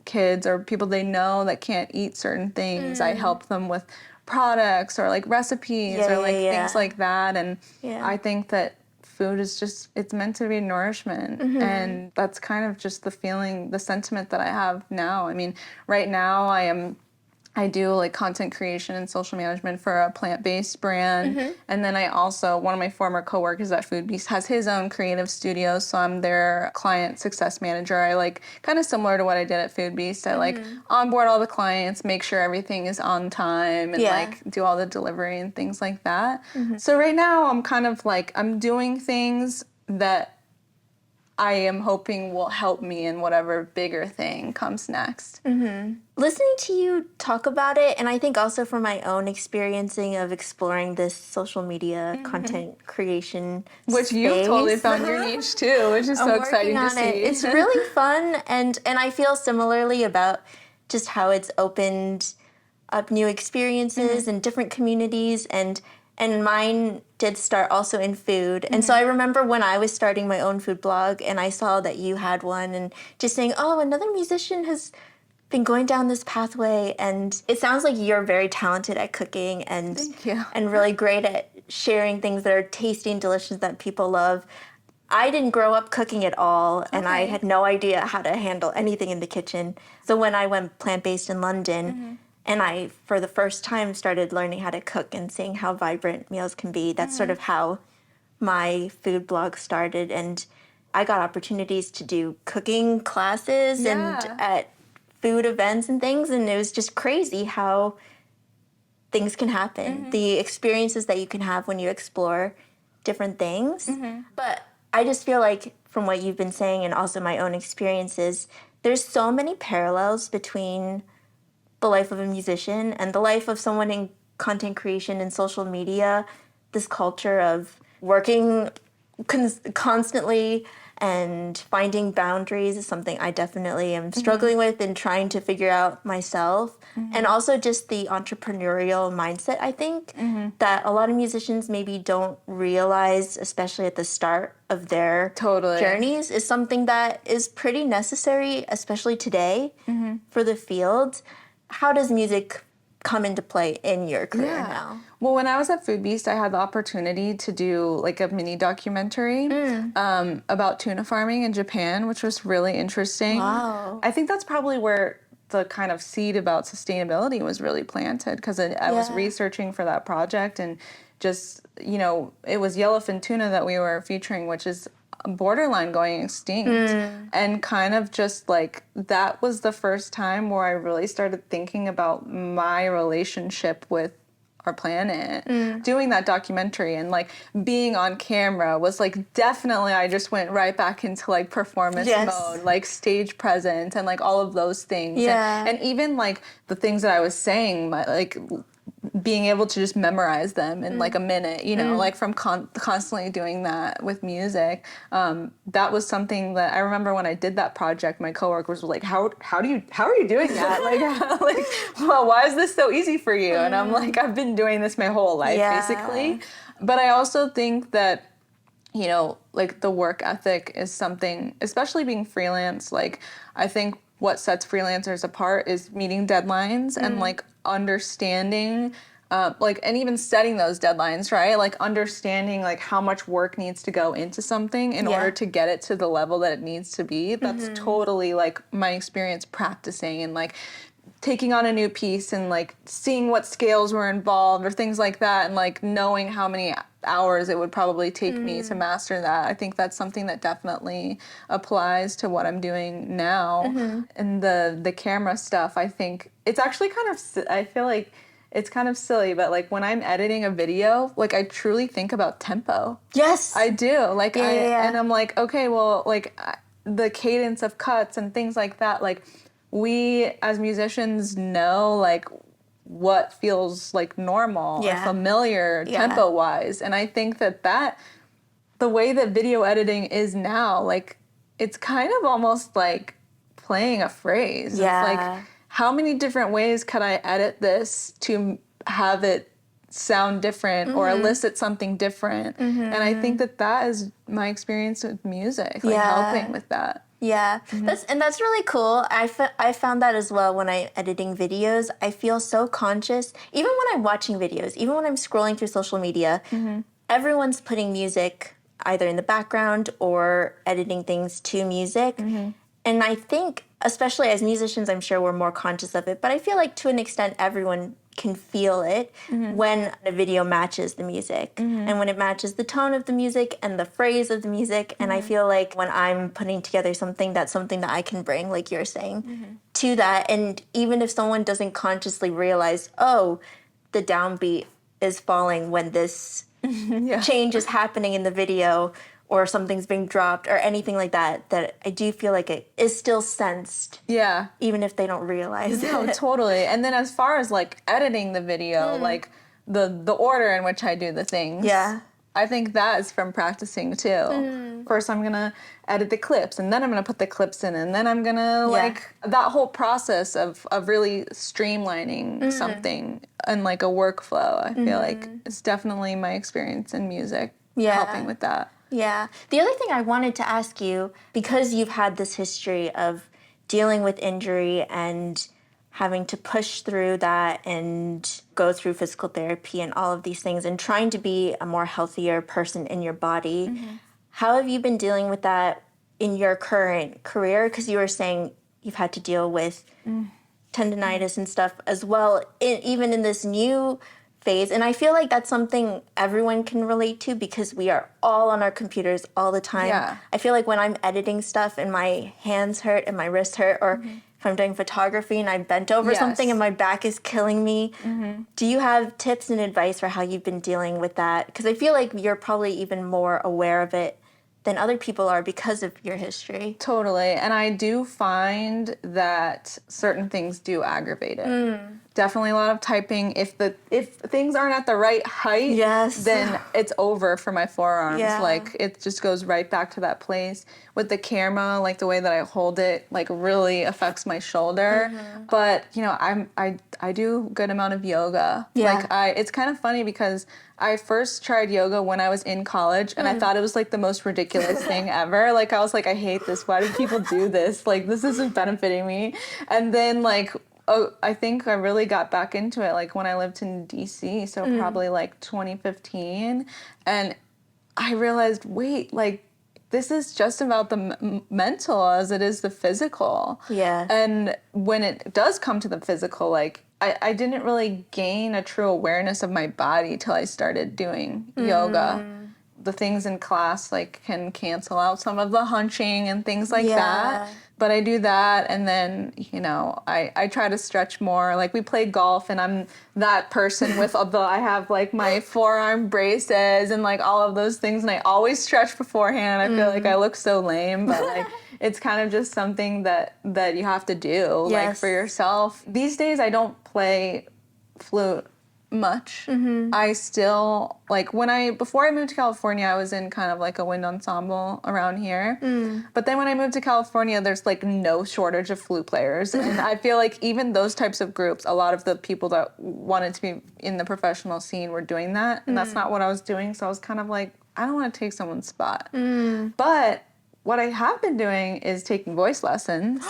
kids or people they know that can't eat certain things. I help them with products or like recipes or like things like that. And I think that food is just, it's meant to be nourishment. And that's kind of just the feeling, the sentiment that I have now. I mean, right now I do like content creation and social management for a plant-based brand. And then I also, one of my former coworkers at Foodie has his own creative studio, so I'm their client success manager. I like, kind of similar to what I did at Foodie. I like onboard all the clients, make sure everything is on time, and like do all the delivery and things like that. So right now I'm kind of like, I'm doing things that I am hoping will help me in whatever bigger thing comes next. Listening to you talk about it, and I think also from my own experiencing of exploring this social media content creation Which you've totally found your niche too, which is so exciting to see. It's really fun, and I feel similarly about just how it's opened up new experiences and different communities, and mine did start also in food. And so I remember when I was starting my own food blog and I saw that you had one, and just saying, oh, another musician has been going down this pathway. And it sounds like you're very talented at cooking and really great at sharing things that are tasty and delicious that people love. I didn't grow up cooking at all, and I had no idea how to handle anything in the kitchen. So when I went plant-based in London, and I, for the first time, started learning how to cook and seeing how vibrant meals can be, that's sort of how my food blog started. And I got opportunities to do cooking classes and at food events and things, and it was just crazy how things can happen. The experiences that you can have when you explore different things. But I just feel like from what you've been saying and also my own experiences, there's so many parallels between the life of a musician and the life of someone in content creation and social media. This culture of working constantly and finding boundaries is something I definitely am struggling with and trying to figure out myself. And also just the entrepreneurial mindset, I think, that a lot of musicians maybe don't realize, especially at the start of their journeys, is something that is pretty necessary, especially today, for the field. How does music come into play in your career now? Well, when I was at Food Beast, I had the opportunity to do like a mini documentary about tuna farming in Japan, which was really interesting. Wow. I think that's probably where the kind of seed about sustainability was really planted, because I was researching for that project, and just, you know, it was yellowfin tuna that we were featuring, which is borderline going extinct. And kind of just like, that was the first time where I really started thinking about my relationship with our planet. Doing that documentary and like being on camera was like, definitely I just went right back into like performance mode, like stage presence and like all of those things. And even like the things that I was saying, like being able to just memorize them in like a minute, you know, like from constantly doing that with music. That was something that I remember when I did that project, my coworkers were like, how are you doing that? like, well, why is this so easy for you? And I'm like, I've been doing this my whole life, basically. But I also think that, you know, like the work ethic is something, especially being freelance, like I think what sets freelancers apart is meeting deadlines and like understanding like, and even setting those deadlines, right? Like understanding like how much work needs to go into something in order to get it to the level that it needs to be. That's totally like my experience practicing and like taking on a new piece and like seeing what scales were involved or things like that, and like knowing how many hours it would probably take me to master that. I think that's something that definitely applies to what I'm doing now. And the camera stuff, I think it's actually kind of, I feel like it's kind of silly, but like when I'm editing a video, like I truly think about tempo. Yes. I do. Like and Yeah. I'm like, okay, well, like the cadence of cuts and things like that, like we as musicians know like what feels like normal or familiar tempo wise. And I think that the way that video editing is now, like it's kind of almost like playing a phrase. It's like, how many different ways could I edit this to have it sound different or elicit something different? And I think that is my experience with music, like helping with that. Yeah, that's really cool. I found that as well when I'm editing videos. I feel so conscious, even when I'm watching videos, even when I'm scrolling through social media, everyone's putting music either in the background or editing things to music. And I think, especially as musicians, I'm sure we're more conscious of it, but I feel like to an extent everyone can feel it when a video matches the music and when it matches the tone of the music and the phrase of the music. And I feel like when I'm putting together something, that's something that I can bring, like you're saying, to that. And even if someone doesn't consciously realize, oh, the downbeat is falling when this change is happening in the video, or something's being dropped or anything like that, that I do feel like it is still sensed. Yeah. Even if they don't realize it. No, totally. And then as far as like editing the video, like the order in which I do the things. Yeah. I think that is from practicing too. First I'm gonna edit the clips, and then I'm gonna put the clips in, and then I'm gonna like that whole process of really streamlining something and like a workflow. I feel like it's definitely my experience in music helping with that. Yeah. The other thing I wanted to ask you, because you've had this history of dealing with injury and having to push through that and go through physical therapy and all of these things and trying to be a more healthier person in your body, how have you been dealing with that in your current career? Because you were saying you've had to deal with tendonitis and stuff as well, even in this new phase. And I feel like that's something everyone can relate to because we are all on our computers all the time. Yeah. I feel like when I'm editing stuff and my hands hurt and my wrists hurt, or if I'm doing photography and I bent over something and my back is killing me, do you have tips and advice for how you've been dealing with that? Because I feel like you're probably even more aware of it than other people are because of your history. Totally. And I do find that certain things do aggravate it. Definitely a lot of typing. If things aren't at the right height, then it's over for my forearms. Like it just goes right back to that place. With the camera, like the way that I hold it, like really affects my shoulder. But you know, I do a good amount of yoga. Like it's kind of funny because I first tried yoga when I was in college, and I thought it was like the most ridiculous thing ever. Like I was like, I hate this. Why do people do this? Like this isn't benefiting me. And then like, I think I really got back into it like when I lived in DC, so probably like 2015, and I realized, wait, like this is just about the mental as it is the physical. Yeah. And when it does come to the physical, like I didn't really gain a true awareness of my body till I started doing yoga. The things in class like can cancel out some of the hunching and things like that. But I do that, and then, you know, I try to stretch more. Like, we play golf, and I'm that person with I have, like, my forearm braces and, like, all of those things, and I always stretch beforehand. I feel like I look so lame, but, like, it's kind of just something that you have to do, like, for yourself. These days, I don't play flute much. I still, like, before I moved to California, I was in kind of like a wind ensemble around here. But then when I moved to California, there's like no shortage of flute players. And I feel like even those types of groups, a lot of the people that wanted to be in the professional scene were doing that. And that's not what I was doing. So I was kind of like, I don't want to take someone's spot. But what I have been doing is taking voice lessons.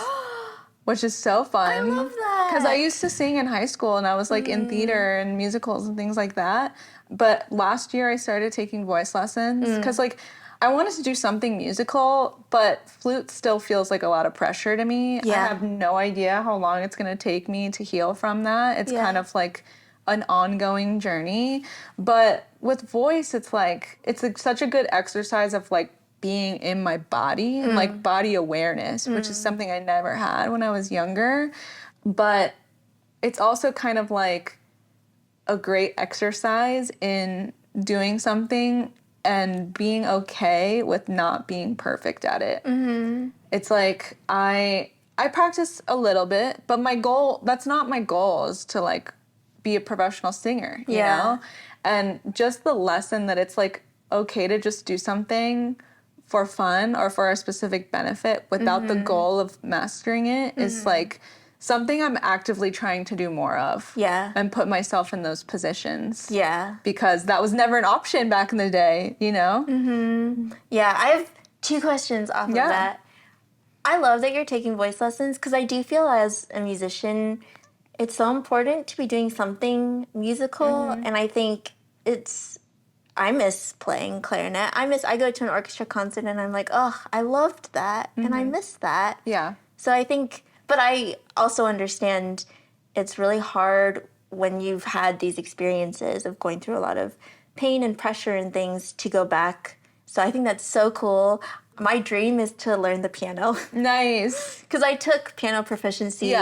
which is so fun. I love that. Because I used to sing in high school and I was like in theater and musicals and things like that. But last year I started taking voice lessons because like I wanted to do something musical, but flute still feels like a lot of pressure to me. Yeah. I have no idea how long it's going to take me to heal from that. It's Yeah. kind of like an ongoing journey. But with voice, it's like, such a good exercise of like being in my body and like body awareness, which is something I never had when I was younger. But it's also kind of like a great exercise in doing something and being okay with not being perfect at it. It's like I practice a little bit, but that's not my goal, is to like be a professional singer, you know? And just the lesson that it's like okay to just do something for fun or for a specific benefit without the goal of mastering it is like something I'm actively trying to do more of. Yeah. And put myself in those positions. Yeah. Because that was never an option back in the day, you know? Yeah, I have 2 questions off of that. I love that you're taking voice lessons because I do feel as a musician, it's so important to be doing something musical. And I think I miss playing clarinet. I go to an orchestra concert and I'm like, oh, I loved that. And I miss that. Yeah. So I think, but I also understand it's really hard when you've had these experiences of going through a lot of pain and pressure and things to go back. So I think that's so cool. My dream is to learn the piano. Nice. Because I took piano proficiency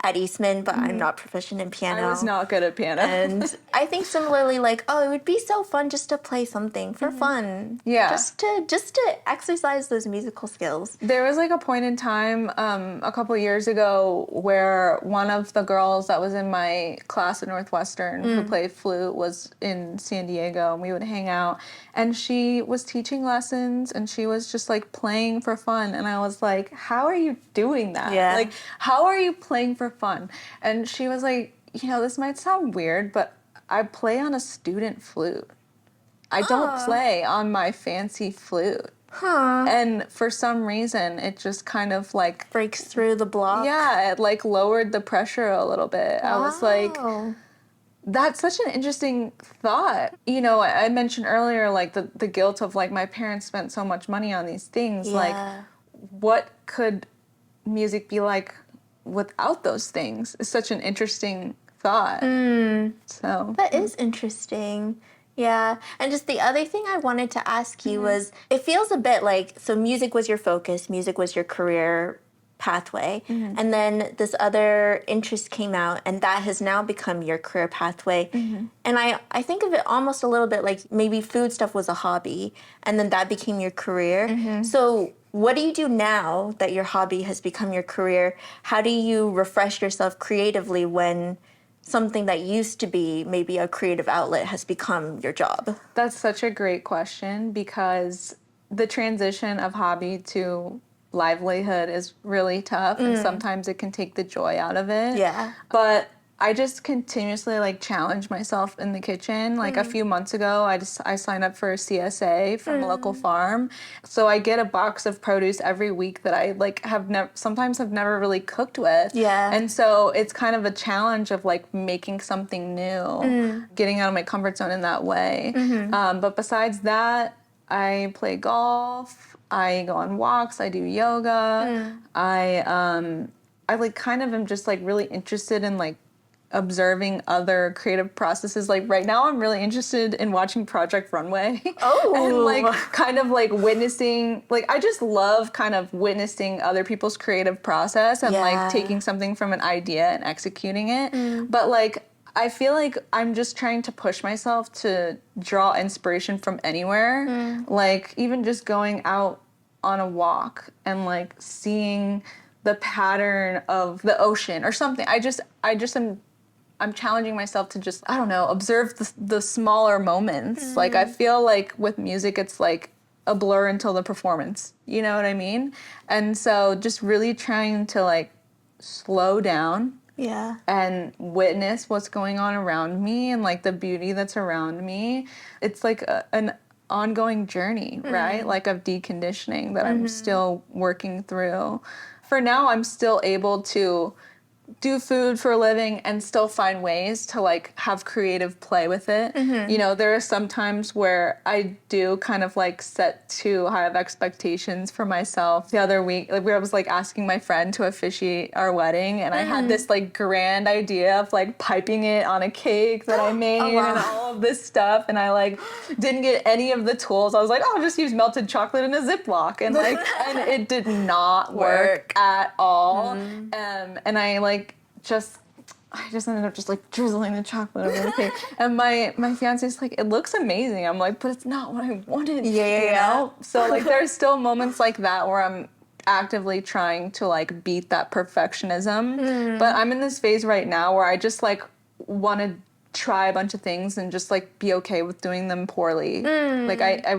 at Eastman, but I'm not proficient in piano. I was not good at piano. And I think similarly, like, oh, it would be so fun just to play something for fun. Yeah. Just to exercise those musical skills. There was like a point in time a couple years ago where one of the girls that was in my class at Northwestern who played flute was in San Diego, and we would hang out. And she was teaching lessons and she was just like playing for fun. And I was like, how are you doing that? Yeah. Like, how are you playing for fun? And she was like, you know, this might sound weird, but I play on a student flute. I don't play on my fancy flute. And for some reason, it just kind of like Breaks through the block. Yeah, it like lowered the pressure a little bit. I was like, that's such an interesting thought. You know, I mentioned earlier, like the guilt of like my parents spent so much money on these things. Like, what could music be like without those things? It's such an interesting thought. So That is interesting. Yeah. And just the other thing I wanted to ask you was, it feels a bit like, so music was your focus, music was your career pathway, and then this other interest came out and that has now become your career pathway. And I think of it almost a little bit like maybe food stuff was a hobby and then that became your career. So what do you do now that your hobby has become your career? How do you refresh yourself creatively when something that used to be maybe a creative outlet has become your job? that's such a great question, because the transition of hobby to livelihood is really tough and sometimes it can take the joy out of it. Yeah. But I just continuously like challenge myself in the kitchen. Like a few months ago, I signed up for a CSA from a local farm. So I get a box of produce every week that I like sometimes have never really cooked with. Yeah. And so it's kind of a challenge of like making something new, getting out of my comfort zone in that way. But besides that, I play golf. I go on walks. I do yoga. I like kind of am just like really interested in like observing other creative processes. Like right now I'm really interested in watching Project Runway. And like kind of like witnessing, like I just love kind of witnessing other people's creative process and like taking something from an idea and executing it. But like I feel like I'm just trying to push myself to draw inspiration from anywhere. Like even just going out on a walk and like seeing the pattern of the ocean or something. I'm challenging myself to just, I don't know, observe the smaller moments. Like I feel like with music, it's like a blur until the performance. You know what I mean? And so just really trying to like slow down. Yeah. And witness what's going on around me and like the beauty that's around me. It's like an ongoing journey, right? Like of deconditioning that I'm still working through. for now, I'm still able to do food for a living and still find ways to like have creative play with it. You know, there are some times where I do kind of like set too high of expectations for myself. The other week, like where I was like asking my friend to officiate our wedding, and I had this like grand idea of like piping it on a cake that I made and all of this stuff, and I like didn't get any of the tools. I was like, oh, I'll just use melted chocolate in a Ziploc, and like and it did not work at all. And I just ended up just like drizzling the chocolate over the cake. And my fiance's like, it looks amazing. I'm like, but it's not what I wanted. You know? So like there's still moments like that where I'm actively trying to like beat that perfectionism. But I'm in this phase right now where I just like want to try a bunch of things and just like be okay with doing them poorly. Like I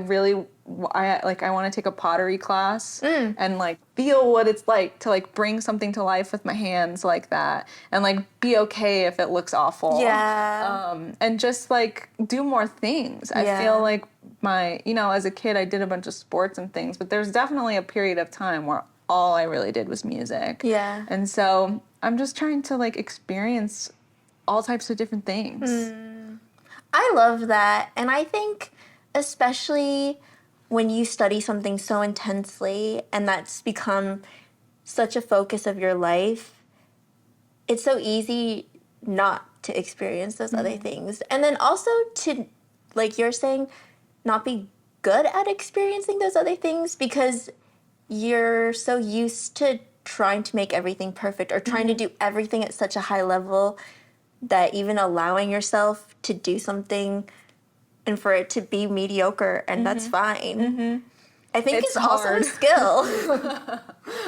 want to take a pottery class and like feel what it's like to like bring something to life with my hands like that, and like be okay if it looks awful. And just like do more things. I feel like as a kid I did a bunch of sports and things, but there's definitely a period of time where all I really did was music. And so I'm just trying to like experience all types of different things. I love that. And I think especially when you study something so intensely and that's become such a focus of your life, it's so easy not to experience those other things. And then also to, like you're saying, not be good at experiencing those other things because you're so used to trying to make everything perfect or trying to do everything at such a high level that even allowing yourself to do something and for it to be mediocre, and that's fine. I think it's also a skill.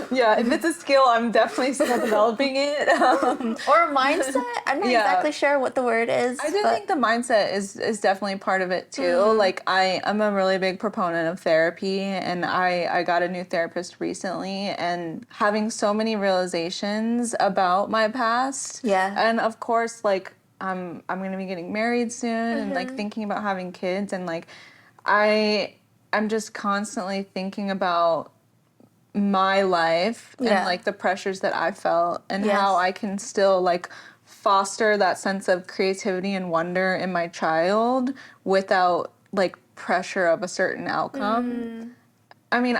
If it's a skill, I'm definitely still developing it. Or a mindset. I'm not exactly sure what the word is. I do think the mindset is definitely part of it too. Like I'm a really big proponent of therapy, and I got a new therapist recently, and having so many realizations about my past. And of course, like I'm gonna be getting married soon, and like thinking about having kids, and like I'm just constantly thinking about my life and like the pressures that I felt and how I can still like foster that sense of creativity and wonder in my child without like pressure of a certain outcome. I mean,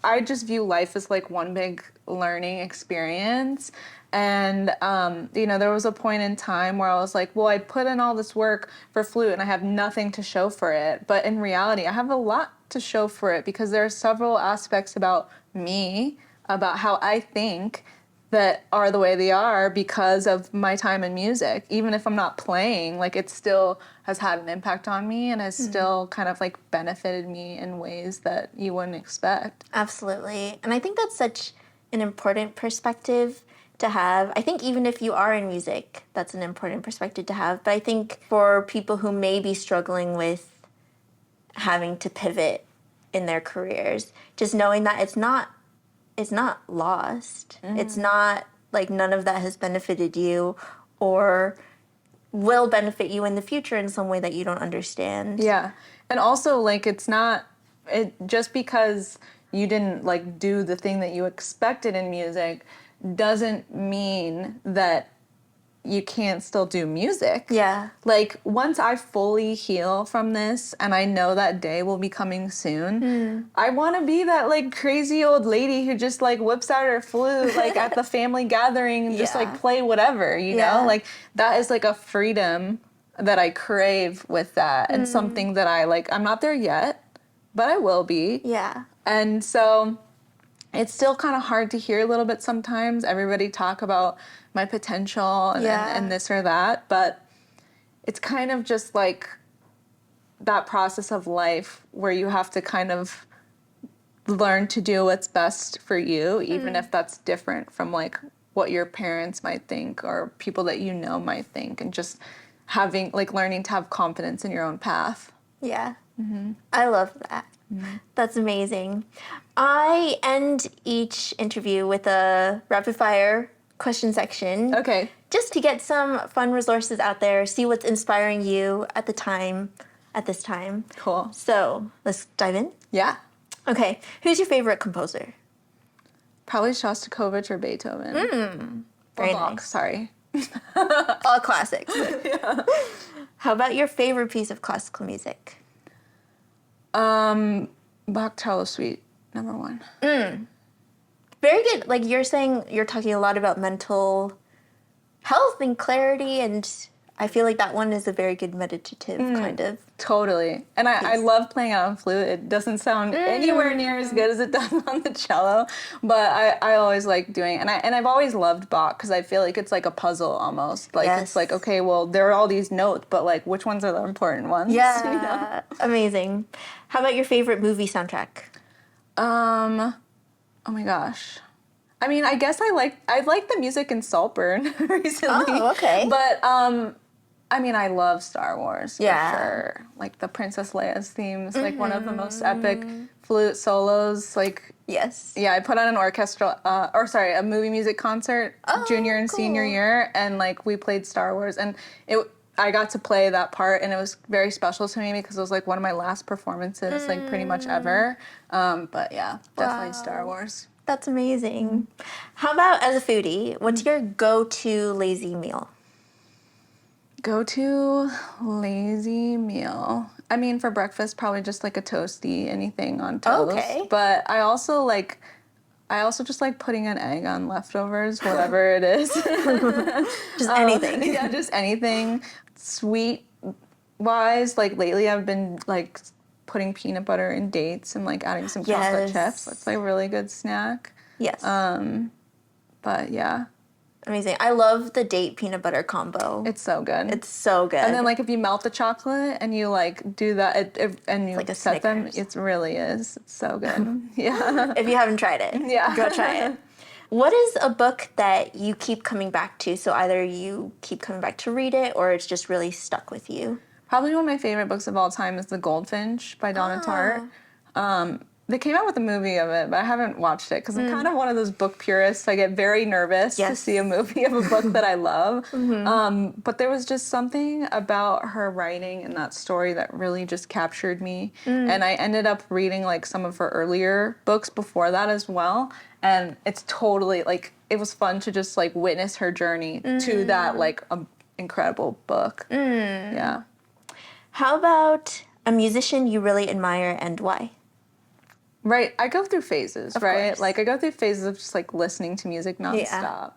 I just view life as like one big learning experience. And, there was a point in time where I was like, well, I put in all this work for Flute and I have nothing to show for it. But in reality, I have a lot to show for it because there are several aspects about me, about how I think, that are the way they are because of my time in music. Even if I'm not playing, like it still has had an impact on me and has still kind of like benefited me in ways that you wouldn't expect. Absolutely. And I think that's such an important perspective to have. I think even if you are in music, that's an important perspective to have. But I think for people who may be struggling with having to pivot in their careers, just knowing that it's not lost. It's not like none of that has benefited you or will benefit you in the future in some way that you don't understand. Yeah. And also like it's not just because you didn't like do the thing that you expected in music doesn't mean that you can't still do music. Like once I fully heal from this and I know that day will be coming soon, I want to be that like crazy old lady who just like whips out her flute like at the family gathering and just like play whatever, you know? Like that is like a freedom that I crave with that and something that I'm not there yet, but I will be. And so it's still kind of hard to hear a little bit sometimes. Everybody talk about my potential and this or that, but it's kind of just like that process of life where you have to kind of learn to do what's best for you, even if that's different from like what your parents might think or people that you know might think, and just having like learning to have confidence in your own path. I love that. That's amazing. I end each interview with a rapid fire question section. Okay. Just to get some fun resources out there, see what's inspiring you at this time. Cool. So let's dive in. Yeah. Okay. Who's your favorite composer? Probably Shostakovich or Beethoven. Or Very Bach, nice. sorry. All classics. How about your favorite piece of classical music? Bach Cello Suite, number 1. Very good. Like you're saying, you're talking a lot about mental health and clarity, and I feel like that one is a very good meditative kind of. Totally. And I love playing it on flute. It doesn't sound anywhere near as good as it does on the cello, but I always like doing it. And I've always loved Bach because I feel like it's like a puzzle almost. Like it's like, okay, well, there are all these notes, but like which ones are the important ones? Yeah. You know? Amazing. How about your favorite movie soundtrack? Oh my gosh. I mean, I guess I like the music in Saltburn recently. Oh, okay. But I mean, I love Star Wars for sure. Like the Princess Leia's theme is like one of the most epic flute solos. Like Yes. yeah, I put on an a movie music concert junior and senior year, and like we played Star Wars, and I got to play that part, and it was very special to me because it was like one of my last performances, like pretty much ever. But yeah, definitely Star Wars. That's amazing. How about as a foodie, what's your go-to lazy meal? Go-to lazy meal. I mean, for breakfast, probably just like a toastie, anything on toast. Okay. But I also just like putting an egg on leftovers, whatever it is. Just anything. Yeah, just anything. Sweet wise, like lately I've been like putting peanut butter in dates and like adding some chocolate chips. That's like a really good snack. Yes. But yeah. Amazing. I love the date peanut butter combo. It's so good. It's so good. And then like if you melt the chocolate and you like do that and you like a set them, Snickers. it really is. It's so good. Yeah. If you haven't tried it, go try it. What is a book that you keep coming back to? So either you keep coming back to read it or it's just really stuck with you. Probably one of my favorite books of all time is The Goldfinch by Donna Tartt. They came out with a movie of it, but I haven't watched it because I'm kind of one of those book purists. I get very nervous to see a movie of a book that I love. But there was just something about her writing and that story that really just captured me. And I ended up reading like some of her earlier books before that as well. And it's totally like, it was fun to just like witness her journey to that like incredible book. Yeah. How about a musician you really admire and why? Right, I go through phases, right? Course. Like I go through phases of just like listening to music nonstop.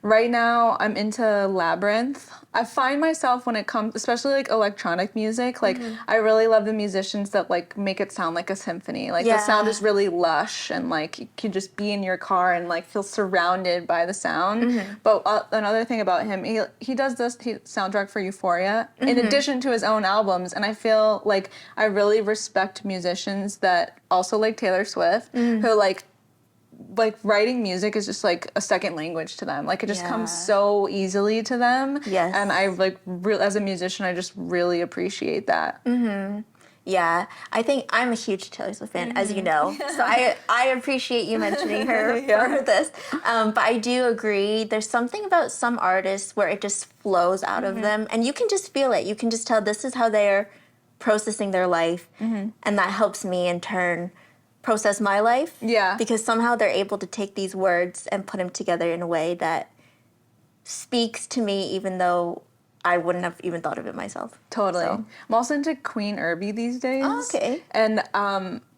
Right now, I'm into Labyrinth. I find myself when it comes, especially like electronic music, like I really love the musicians that like make it sound like a symphony. Like the sound is really lush and like you can just be in your car and like feel surrounded by the sound. But another thing about him, he does this soundtrack for Euphoria in addition to his own albums, and I feel like I really respect musicians that also like Taylor Swift who like writing music is just like a second language to them. Like it just comes so easily to them. Yes. And I like as a musician, I just really appreciate that. Yeah, I think I'm a huge Taylor Swift fan, as you know. So I appreciate you mentioning her for this. But I do agree. There's something about some artists where it just flows out of them, and you can just feel it. You can just tell this is how they're processing their life, and that helps me in turn process my life. Yeah. Because somehow they're able to take these words and put them together in a way that speaks to me, even though I wouldn't have even thought of it myself. Totally. So. I'm also into Queen Herby these days. Oh, okay. And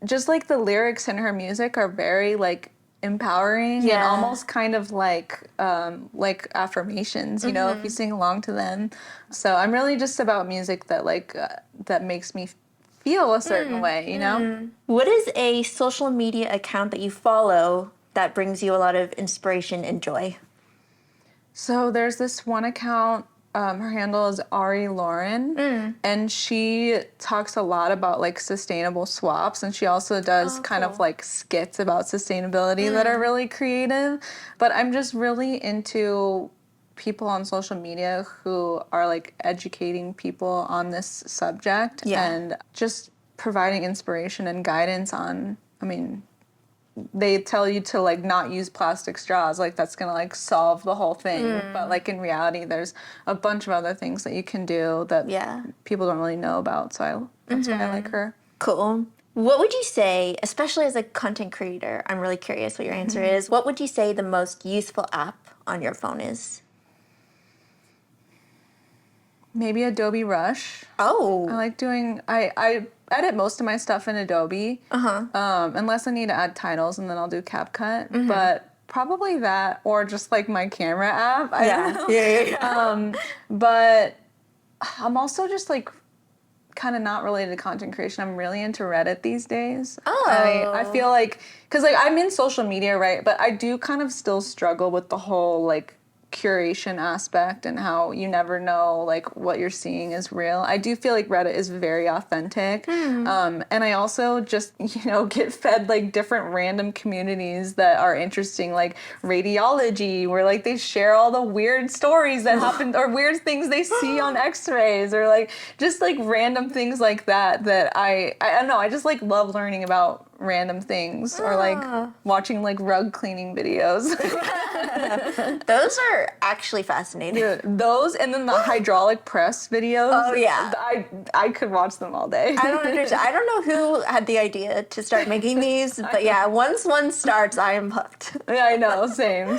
just like the lyrics in her music are very like empowering and almost kind of like affirmations, you know, if you sing along to them. So I'm really just about music that like that makes me feel a certain way, you know? What is a social media account that you follow that brings you a lot of inspiration and joy? So there's this one account, her handle is Ari Lauren, and she talks a lot about like sustainable swaps, and she also does kind of like skits about sustainability that are really creative. But I'm just really into people on social media who are like educating people on this subject and just providing inspiration and guidance on, I mean, they tell you to like not use plastic straws, like that's gonna like solve the whole thing. But like in reality, there's a bunch of other things that you can do that people don't really know about. So that's why I like her. Cool. What would you say, especially as a content creator, I'm really curious what your answer is, what would you say the most useful app on your phone is? Maybe Adobe Rush. Oh. I like doing, I edit most of my stuff in Adobe. Unless I need to add titles, and then I'll do CapCut. But probably that, or just like my camera app. I don't know. Yeah. But I'm also just like kind of not related to content creation. I'm really into Reddit these days. Oh. I feel like, because like I'm in social media, right? But I do kind of still struggle with the whole like curation aspect and how you never know like what you're seeing is real. I do feel like Reddit is very authentic. And I also just, get fed like different random communities that are interesting, like radiology, where like they share all the weird stories that happen or weird things they see on x-rays, or like just like random things like that I don't know, I just like love learning about random things, or like watching like rug cleaning videos. Those are actually fascinating. Dude, those, and then the hydraulic press videos. Oh, yeah. I could watch them all day. I don't understand. I don't know who had the idea to start making these, but yeah, once one starts, I am hooked. Yeah, I know. Same.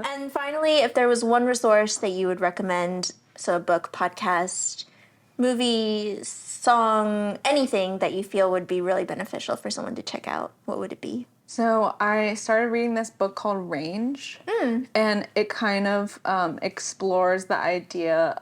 And finally, if there was one resource that you would recommend, so a book, podcast, movie, song, anything that you feel would be really beneficial for someone to check out, what would it be? So I started reading this book called Range, and it kind of explores the idea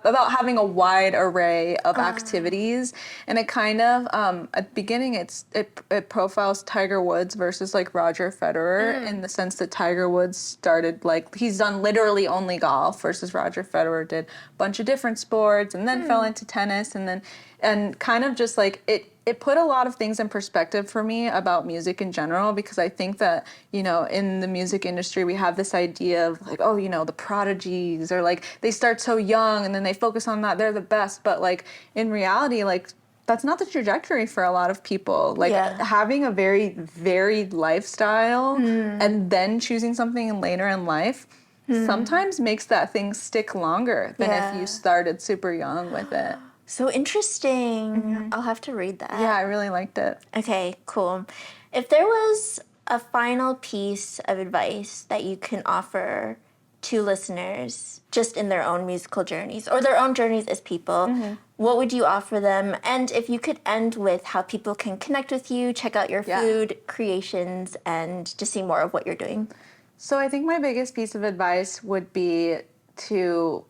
about having a wide array of activities, and it kind of at the beginning it profiles Tiger Woods versus like Roger Federer, in the sense that Tiger Woods started like he's done literally only golf, versus Roger Federer did a bunch of different sports and then fell into tennis, and kind of just like it put a lot of things in perspective for me about music in general, because I think that, in the music industry, we have this idea of like, oh, the prodigies, or like they start so young and then they focus on that, they're the best. But like in reality, like that's not the trajectory for a lot of people. Like having a very varied lifestyle and then choosing something later in life sometimes makes that thing stick longer than if you started super young with it. So interesting. I'll have to read that. Yeah, I really liked it. Okay, cool. If there was a final piece of advice that you can offer to listeners just in their own musical journeys or their own journeys as people, what would you offer them? And if you could end with how people can connect with you, check out your food creations, and to see more of what you're doing. So I think my biggest piece of advice would be to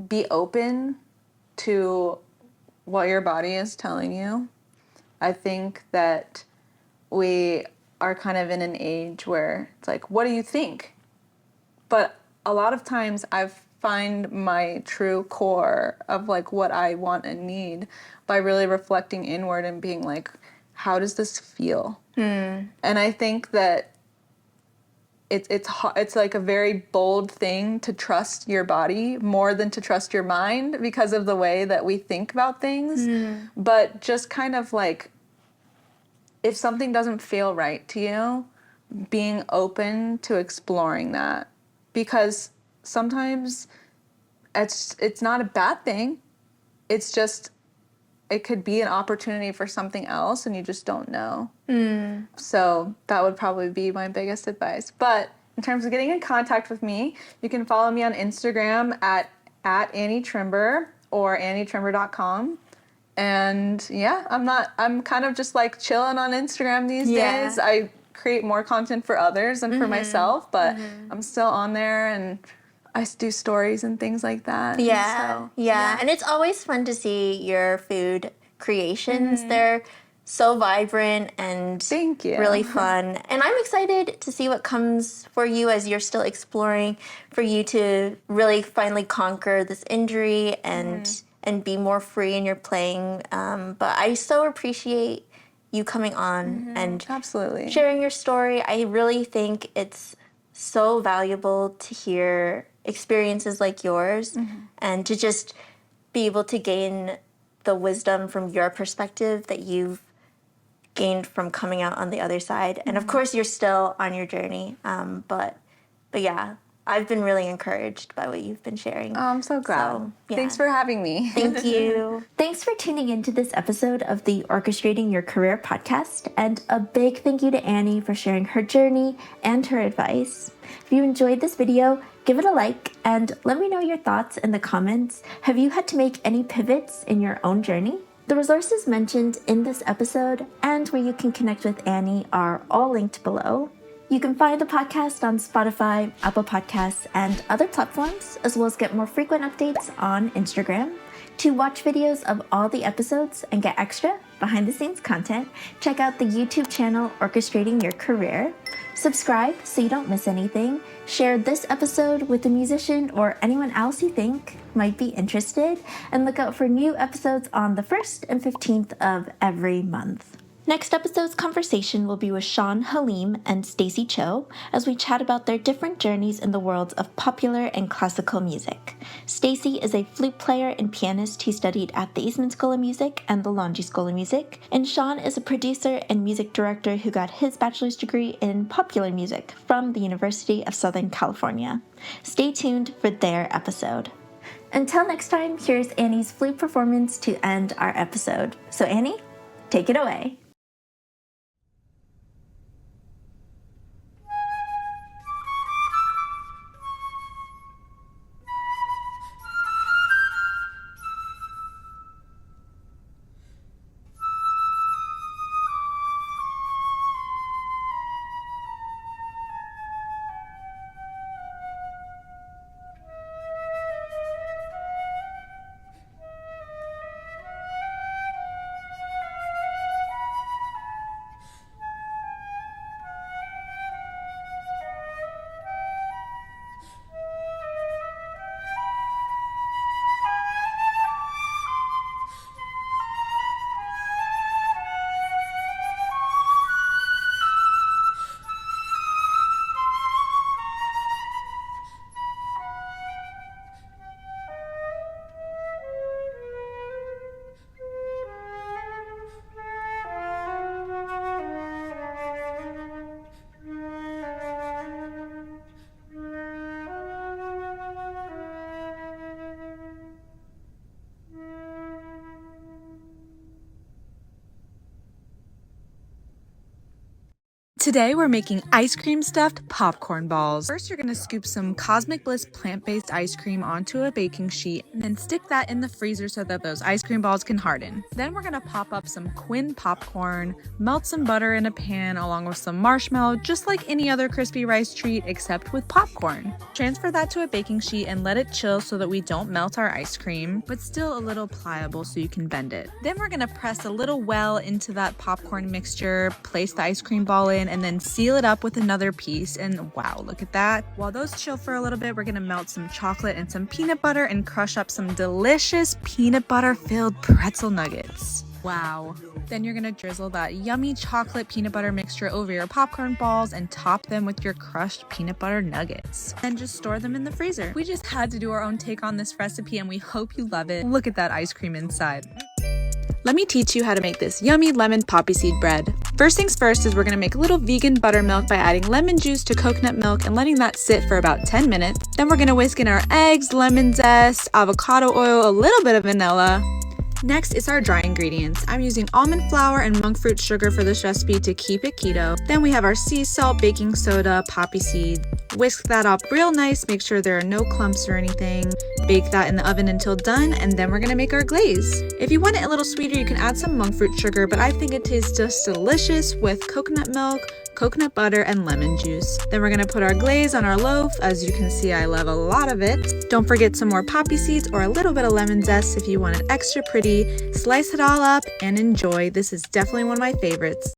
be open to what your body is telling you. I think that we are kind of in an age where it's like, what do you think? But a lot of times I find my true core of like what I want and need by really reflecting inward and being like, how does this feel? And I think that it's like a very bold thing to trust your body more than to trust your mind, because of the way that we think about things. But just kind of like, if something doesn't feel right to you, being open to exploring that, because sometimes it's not a bad thing. It's just, it could be an opportunity for something else and you just don't know. So that would probably be my biggest advice. But in terms of getting in contact with me, you can follow me on Instagram at Annie Trimber or annietrimber.com. And yeah, I'm kind of just like chilling on Instagram these days. I create more content for others than for myself, but I'm still on there, and I do stories and things like that. Yeah. And it's always fun to see your food creations. They're so vibrant and Thank you. really fun. And I'm excited to see what comes for you as you're still exploring, for you to really finally conquer this injury and be more free in your playing. But I so appreciate you coming on and Absolutely sharing your story. I really think it's so valuable to hear experiences like yours and to just be able to gain the wisdom from your perspective that you've gained from coming out on the other side. And of course, you're still on your journey. But yeah, I've been really encouraged by what you've been sharing. Oh, I'm so glad. So, yeah. Thanks for having me. Thank you. Thanks for tuning into this episode of the Orchestrating Your Career podcast, and a big thank you to Annie for sharing her journey and her advice. If you enjoyed this video, give it a like and let me know your thoughts in the comments. Have you had to make any pivots in your own journey? The resources mentioned in this episode and where you can connect with Annie are all linked below. You can find the podcast on Spotify, Apple Podcasts, and other platforms, as well as get more frequent updates on Instagram. To watch videos of all the episodes and get extra behind-the-scenes content, check out the YouTube channel Orchestrating Your Career. Subscribe so you don't miss anything. Share this episode with a musician or anyone else you think might be interested, and look out for new episodes on the 1st and 15th of every month. Next episode's conversation will be with Sean Halim and Stacy Cho as we chat about their different journeys in the worlds of popular and classical music. Stacy is a flute player and pianist who studied at the Eastman School of Music and the London School of Music, and Sean is a producer and music director who got his bachelor's degree in popular music from the University of Southern California. Stay tuned for their episode. Until next time, here's Annie's flute performance to end our episode. So Annie, take it away. Today we're making ice cream stuffed popcorn balls. First you're going to scoop some Cosmic Bliss plant-based ice cream onto a baking sheet and then stick that in the freezer so that those ice cream balls can harden. Then we're going to pop up some Quinn popcorn, melt some butter in a pan along with some marshmallow, just like any other crispy rice treat except with popcorn. Transfer that to a baking sheet and let it chill so that we don't melt our ice cream, but still a little pliable so you can bend it. Then we're going to press a little well into that popcorn mixture, place the ice cream ball in, and then seal it up with another piece, and wow, look at that. While those chill for a little bit, we're gonna melt some chocolate and some peanut butter and crush up some delicious peanut butter filled pretzel nuggets. Wow. Then you're gonna drizzle that yummy chocolate peanut butter mixture over your popcorn balls and top them with your crushed peanut butter nuggets. Then just store them in the freezer. We just had to do our own take on this recipe and we hope you love it. Look at that ice cream inside. Let me teach you how to make this yummy lemon poppy seed bread. First things first is we're gonna make a little vegan buttermilk by adding lemon juice to coconut milk and letting that sit for about 10 minutes. Then we're gonna whisk in our eggs, lemon zest, avocado oil, a little bit of vanilla. Next is our dry ingredients. I'm using almond flour and monk fruit sugar for this recipe to keep it keto. Then we have our sea salt, baking soda, poppy seed. Whisk that up real nice, make sure there are no clumps or anything. Bake that in the oven until done, and then we're gonna make our glaze. If you want it a little sweeter, you can add some monk fruit sugar, but I think it tastes just delicious with coconut milk, coconut butter, and lemon juice. Then we're gonna put our glaze on our loaf. As you can see, I love a lot of it. Don't forget some more poppy seeds or a little bit of lemon zest if you want it extra pretty. Slice it all up and enjoy. This is definitely one of my favorites.